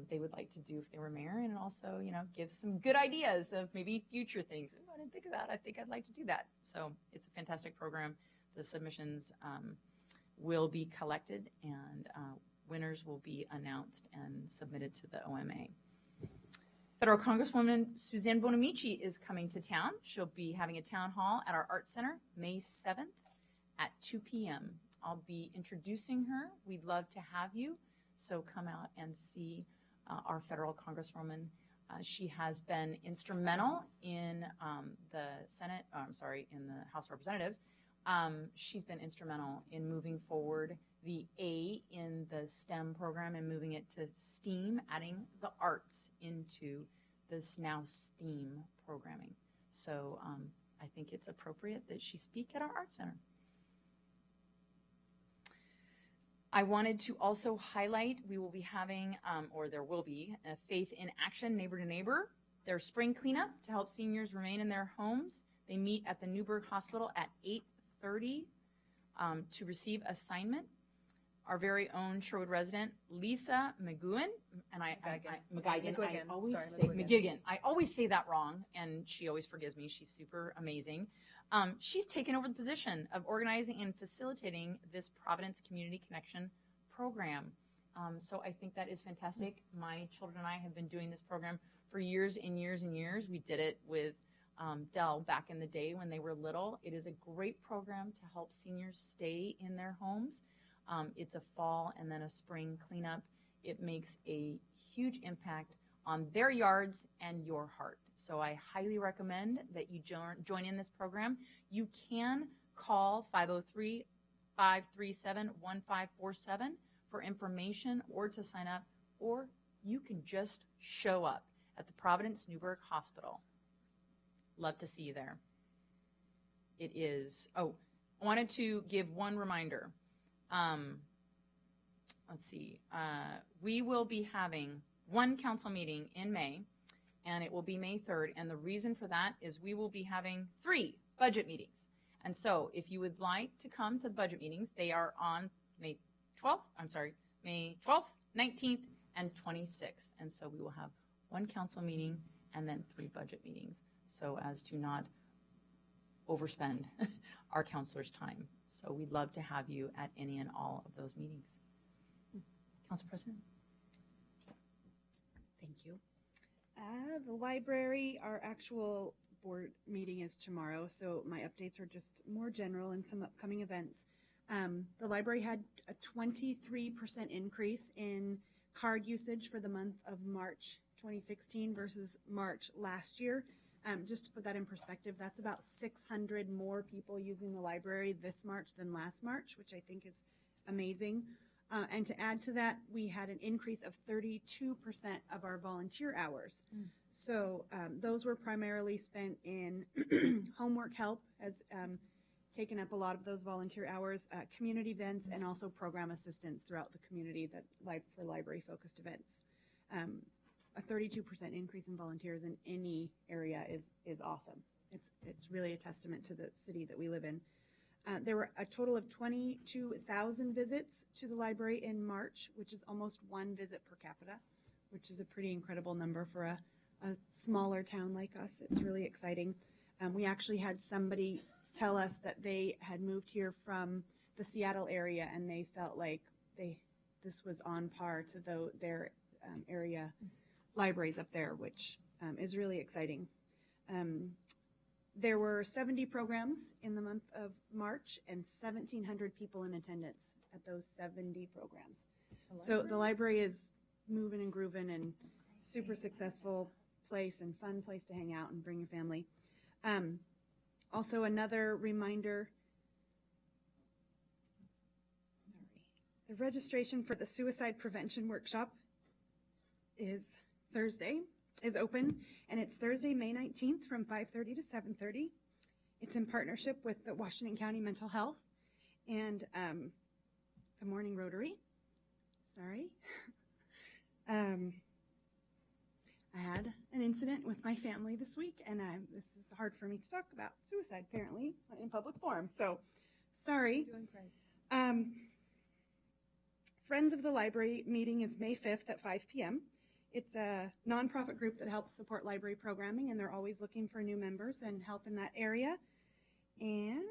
they would like to do if they were mayor, and also, give some good ideas of maybe future things. Ooh, I didn't think of that. I think I'd like to do that. So it's a fantastic program. The submissions will be collected, and winners will be announced and submitted to the OMA. Federal Congresswoman Suzanne Bonamici is coming to town. She'll be having a town hall at our Art Center May 7th at 2 p.m. I'll be introducing her. We'd love to have you, so come out and see our federal Congresswoman. She has been instrumental in the Senate, in the House of Representatives. She's been instrumental in moving forward the A in the STEM program and moving it to STEAM, adding the arts into this now STEAM programming. So I think it's appropriate that she speak at our Art Center. I wanted to also highlight, we will be having, or there will be, a Faith in Action Neighbor to Neighbor, their spring cleanup to help seniors remain in their homes. They meet at the Newburgh Hospital at 8:30 to receive assignment. Our very own Sherwood resident, Lisa McGuigan, and McGuigan. I always say that wrong, and she always forgives me. She's super amazing. She's taken over the position of organizing and facilitating this Providence Community Connection program. So I think that is fantastic. My children and I have been doing this program for years and years and years. We did it with Dell back in the day when they were little. It is a great program to help seniors stay in their homes. It's a fall and then a spring cleanup. It makes a huge impact on their yards and your heart. So I highly recommend that you join in this program. You can call 503-537-1547 for information or to sign up, or you can just show up at the Providence Newburgh Hospital. Love to see you there. It is, I wanted to give one reminder. Let's see, we will be having one council meeting in May, and it will be May 3rd, and the reason for that is we will be having 3 budget meetings. And so if you would like to come to the budget meetings, they are on May 12th, 19th, and 26th. And so we will have one council meeting and then 3 budget meetings, so as to not overspend our counselors' time. So we'd love to have you at any and all of those meetings. Council President. Thank you. The library, our actual board meeting is tomorrow, so my updates are just more general and some upcoming events. The library had a 23% increase in card usage for the month of March 2016 versus March last year. Just to put that in perspective, that's about 600 more people using the library this March than last March, which I think is amazing. And to add to that, we had an increase of 32% of our volunteer hours. So those were primarily spent in homework help, has taken up a lot of those volunteer hours, community events, and also program assistance throughout the community that for library-focused events. A 32% increase in volunteers in any area is awesome. It's really a testament to the city that we live in. There were a total of 22,000 visits to the library in March, which is almost 1 visit per capita, which is a pretty incredible number for a smaller town like us. It's really exciting. We actually had somebody tell us that they had moved here from the Seattle area, and they felt like this was on par to their area libraries up there, which is really exciting. There were 70 programs in the month of March and 1,700 people in attendance at those 70 programs. So the library is moving and grooving and super successful place and fun place to hang out and bring your family. Also another reminder, the registration for the suicide prevention workshop is open, and it's Thursday, May 19th from 5:30 to 7:30. It's in partnership with the Washington County Mental Health and the Morning Rotary. Sorry. I had an incident with my family this week, and this is hard for me to talk about. Suicide, apparently, in public forum. So, sorry. Friends of the Library meeting is May 5th at 5 p.m. It's a nonprofit group that helps support library programming, and they're always looking for new members and help in that area. And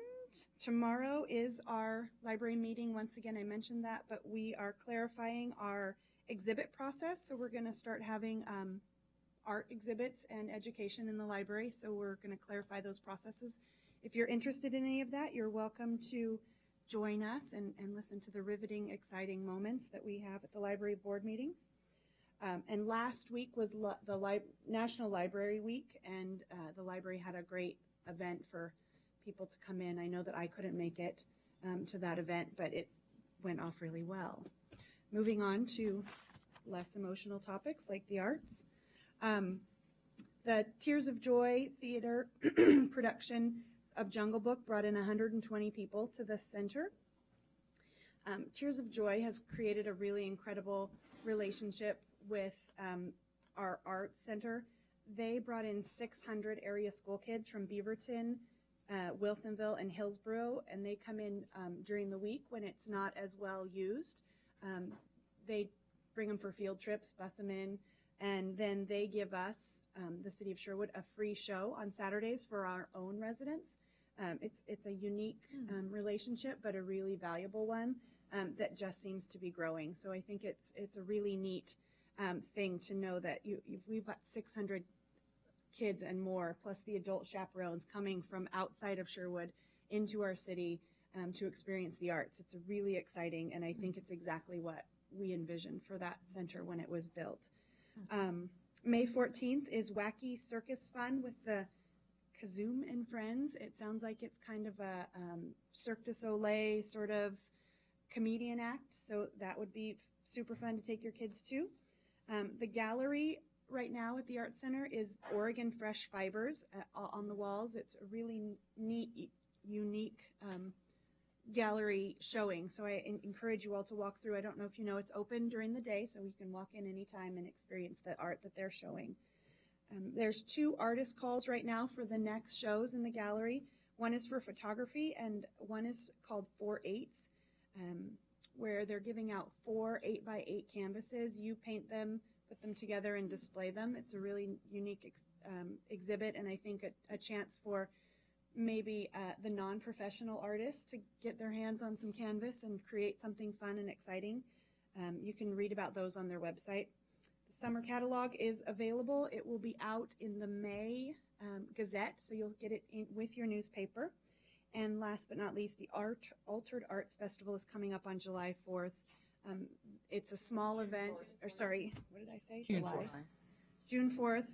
tomorrow is our library meeting. Once again, I mentioned that, but we are clarifying our exhibit process. So we're going to start having art exhibits and education in the library. So we're going to clarify those processes. If you're interested in any of that, you're welcome to join us and listen to the riveting, exciting moments that we have at the library board meetings. And last week was the National Library Week, and the library had a great event for people to come in. I know that I couldn't make it to that event, but it went off really well. Moving on to less emotional topics like the arts. The Tears of Joy theater production of Jungle Book brought in 120 people to the center. Tears of Joy has created a really incredible relationship with our arts center. They brought in 600 area school kids from Beaverton, Wilsonville, and Hillsborough, and they come in during the week when it's not as well used. They bring them for field trips, bus them in, and then they give us, the city of Sherwood, a free show on Saturdays for our own residents. It's a unique relationship, but a really valuable one that just seems to be growing. So I think it's a really neat thing to know that we've got 600 kids and more, plus the adult chaperones coming from outside of Sherwood into our city to experience the arts. It's really exciting, and I think it's exactly what we envisioned for that center when it was built. May 14th is Wacky Circus Fun with the Kazoom and Friends. It sounds like it's kind of a Cirque du Soleil sort of comedian act, so that would be super fun to take your kids to. The gallery right now at the Art Center is Oregon Fresh Fibers on the walls. It's a really neat, unique gallery showing, so I encourage you all to walk through. I don't know if you know, it's open during the day, so you can walk in anytime and experience the art that they're showing. There's 2 artist calls right now for the next shows in the gallery. One is for photography, and one is called 4/8s, where they're giving out 4 8x8 canvases. You paint them, put them together, and display them. It's a really unique exhibit, and I think a chance for maybe the non-professional artists to get their hands on some canvas and create something fun and exciting. You can read about those on their website. The summer catalog is available. It will be out in the May Gazette, so you'll get it with your newspaper. And last but not least, the Altered Arts Festival is coming up on July 4th. It's a small event, or sorry, what did I say? June 4th.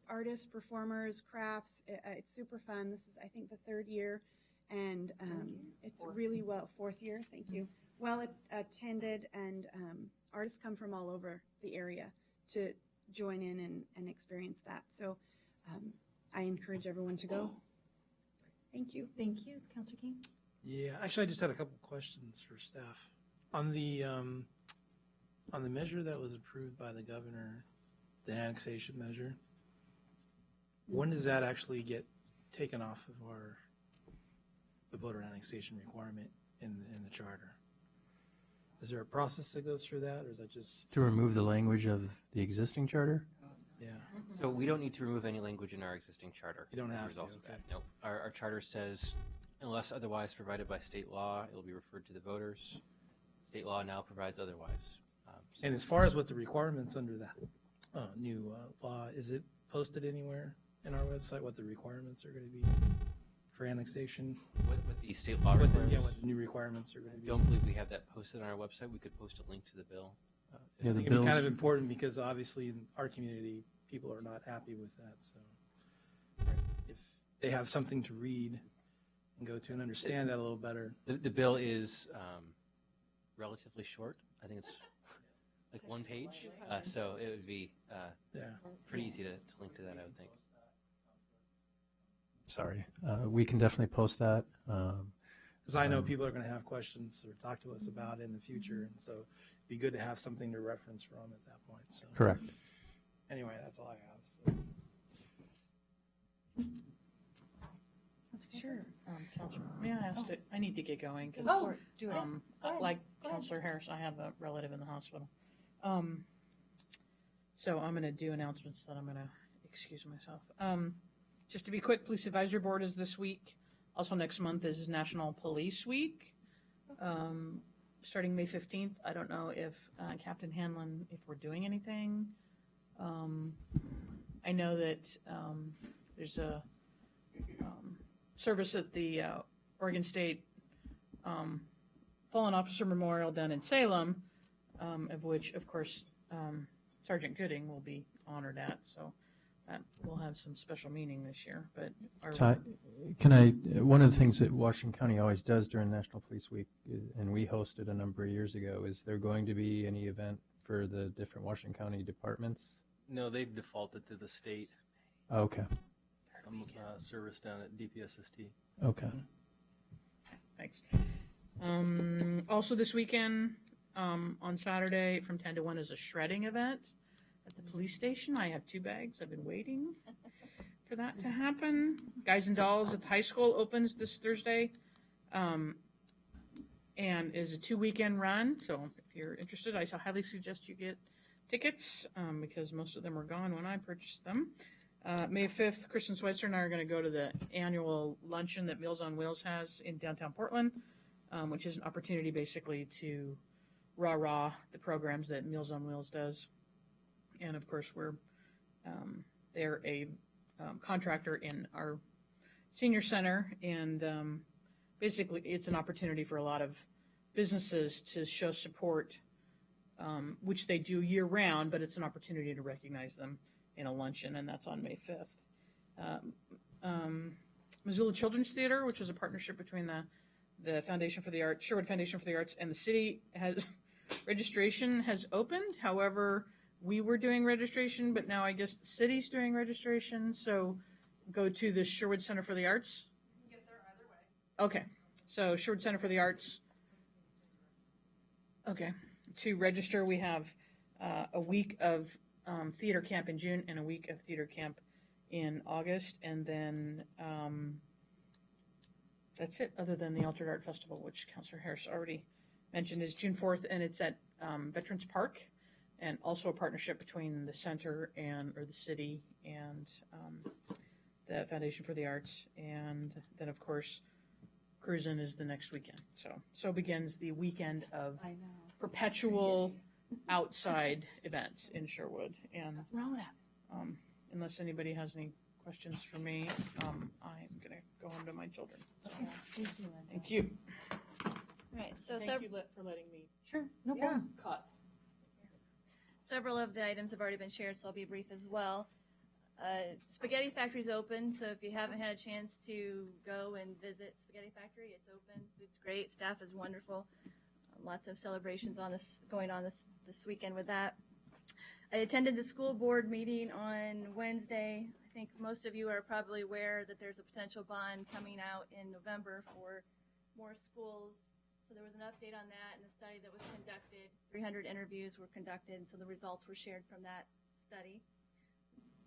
Artists, performers, crafts. It's super fun. This is, I think, the 3rd year, and it's really well, 4th year. Thank you. Well attended, and artists come from all over the area to join in and experience that. So I encourage everyone to go. Thank you. Thank you. Councilor King? Yeah, actually, I just had a couple questions for staff. On the measure that was approved by the governor, the annexation measure, when does that actually get taken off of the voter annexation requirement in the charter? Is there a process that goes through that, or is that just To remove the language of the existing charter? Yeah. So we don't need to remove any language in our existing charter. You don't as a have result to, of okay. that. No, our charter says, unless otherwise provided by state law, it will be referred to the voters. State law now provides otherwise. And as far as what the requirements under that new law, is it posted anywhere in our website what the requirements are going to be for annexation? What the state law What requires? what the new requirements are going to be? I don't believe we have that posted on our website. We could post a link to the bill. I think it'd be kind of important because obviously in our community, people are not happy with that. So if they have something to read and go to and understand that a little better. The bill is relatively short. I think it's like one page. So it would be pretty easy to link to that, I would think. Sorry. We can definitely post that. Because I know people are going to have questions or talk to us about it in the future. And so it'd be good to have something to reference from at that point. So. Correct. Anyway, that's all I have. So. Sure. Counselor, may I ask it? I need to get going because, do it. like Counselor Harris, I have a relative in the hospital. So I'm going to do announcements, then I'm going to excuse myself. Just to be quick, Police Advisory Board is this week. Also next month is National Police Week, starting May 15th. I don't know if Captain Hanlon, if we're doing anything. I know that there's a service at the Oregon State Fallen Officer Memorial down in Salem, of which, of course, Sergeant Gooding will be honored at. So that will have some special meaning this year. But one of the things that Washington County always does during National Police Week, and we hosted a number of years ago, is there going to be any event for the different Washington County departments? No, they've defaulted to the state. Okay. Service down at DPSST. Okay. Thanks. Also this weekend, on Saturday from 10 to 1 is a shredding event at the police station. I have 2 bags. I've been waiting for that to happen. Guys and Dolls at the high school opens this Thursday and is a 2-weekend run. So if you're interested, I highly suggest you get tickets because most of them are gone when I purchased them. May 5th, Kristen Switzer and I are going to go to the annual luncheon that Meals on Wheels has in downtown Portland, which is an opportunity basically to rah-rah the programs that Meals on Wheels does. And of course, they're a contractor in our senior center, and basically it's an opportunity for a lot of businesses to show support, which they do year-round, but it's an opportunity to recognize them in a luncheon, and that's on May 5th. Missoula Children's Theater, which is a partnership between the Foundation for the Arts, Sherwood Foundation for the Arts, and the city, registration has opened. However, we were doing registration, but now I guess the city's doing registration. So go to the Sherwood Center for the Arts. You can get there either way. Okay. So Sherwood Center for the Arts. Okay. To register, we have a week of theater camp in June and a week of theater camp in August. And then that's it, other than the Altered Art Festival, which Councilor Harris already mentioned, is June 4th, and it's at Veterans Park, and also a partnership between the center or the city and the Foundation for the Arts. And then, of course, Cruisin' is the next weekend. So begins the weekend of perpetual outside events in Sherwood. And what's wrong with that? Unless anybody has any questions for me, I'm going to go home to my children. Thank you. All right, so Thank you for letting me. Sure, no problem. Cut. Several of the items have already been shared, so I'll be brief as well. Spaghetti Factory's open, so if you haven't had a chance to go and visit Spaghetti Factory, it's open. It's great. Staff is wonderful. Lots of celebrations going on this weekend with that. I attended the school board meeting on Wednesday. I think most of you are probably aware that there's a potential bond coming out in November for more schools. So there was an update on that and the study that was conducted. 300 interviews were conducted, and so the results were shared from that study.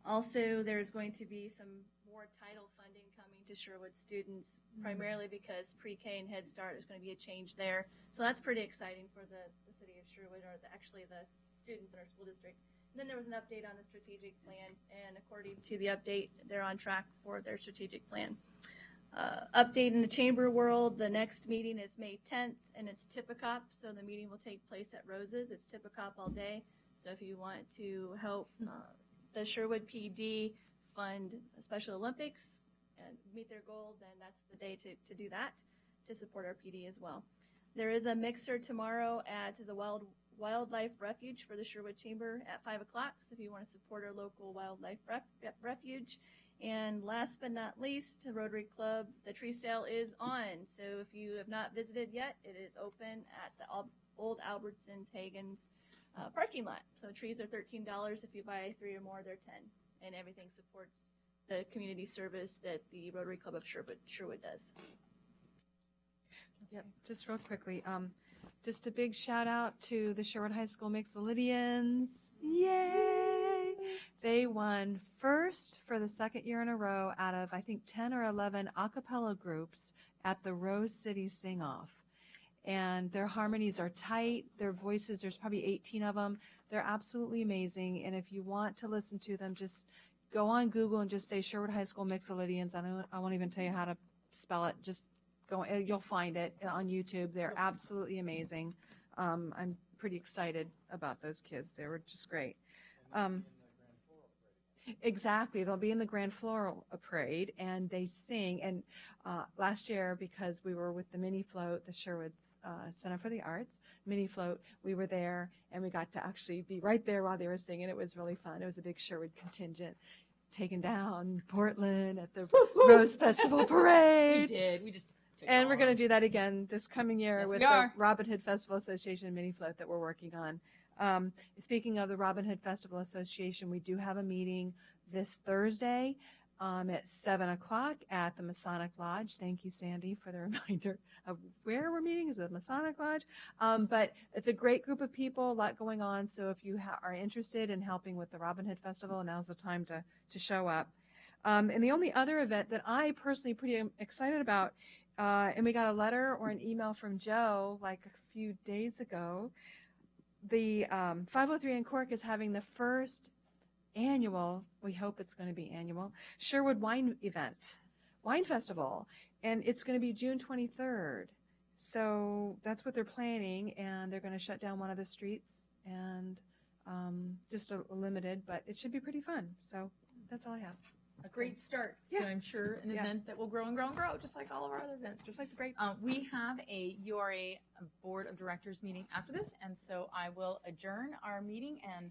Also, there's going to be some more title funding coming to Sherwood students, primarily because pre-K and Head Start is going to be a change there. So that's pretty exciting for the city of Sherwood, or actually the students in our school district. And then there was an update on the strategic plan, and according to the update, they're on track for their strategic plan. Update in the chamber world, the next meeting is May 10th, and it's Tippicop, so the meeting will take place at Rose's. It's Tippicop all day. So if you want to help the Sherwood PD fund Special Olympics and meet their goal, then that's the day to do that, to support our PD as well. There is a mixer tomorrow at the Wildlife Refuge for the Sherwood Chamber at 5 o'clock. So if you want to support our local wildlife refuge. And last but not least, the Rotary Club, the tree sale is on. So if you have not visited yet, it is open at the old Albertsons Hagen's parking lot. So trees are $13. If you buy 3 or more, they're 10. And everything supports the community service that the Rotary Club of Sherwood does. Yep, just real quickly, just a big shout out to the Sherwood High School Mixolydians. Yay! They won first for the second year in a row out of, I think, 10 or 11 a cappella groups at the Rose City Sing-Off. And their harmonies are tight. Their voices, there's probably 18 of them. They're absolutely amazing. And if you want to listen to them, just go on Google and just say Sherwood High School Mixolydians. I won't even tell you how to spell it. Just go, you'll find it on YouTube. They're absolutely amazing. I'm pretty excited about those kids. They were just great. Exactly. They'll be in the Grand Floral Parade, and they sing. And last year, because we were with the mini float, the Sherwood Center for the Arts mini float, we were there, and we got to actually be right there while they were singing. It was really fun. It was a big Sherwood contingent taken down Portland at the Rose Festival Parade. We did. We just took And it we're all. going to do that again this coming year Yes, with we the are. Robin Hood Festival Association mini float that we're working on. Speaking of the Robin Hood Festival Association, we do have a meeting this Thursday at 7 o'clock at the Masonic Lodge. Thank you, Sandy, for the reminder of where we're meeting. Is it Masonic Lodge? But it's a great group of people, a lot going on. So if you are interested in helping with the Robin Hood Festival, now's the time to show up. And the only other event that I personally pretty excited about, and we got a letter or an email from Joe like a few days ago, the 503 in Cork is having the first annual, we hope it's going to be annual, Sherwood Wine Festival. And it's going to be June 23rd. So that's what they're planning, and they're going to shut down one of the streets, and just a limited, but it should be pretty fun. So that's all I have. A great start. Yeah. So I'm sure an Yeah. event that will grow and grow and grow, just like all of our other events. Just like the grapes. We have a URA Board of Directors meeting after this, and so I will adjourn our meeting and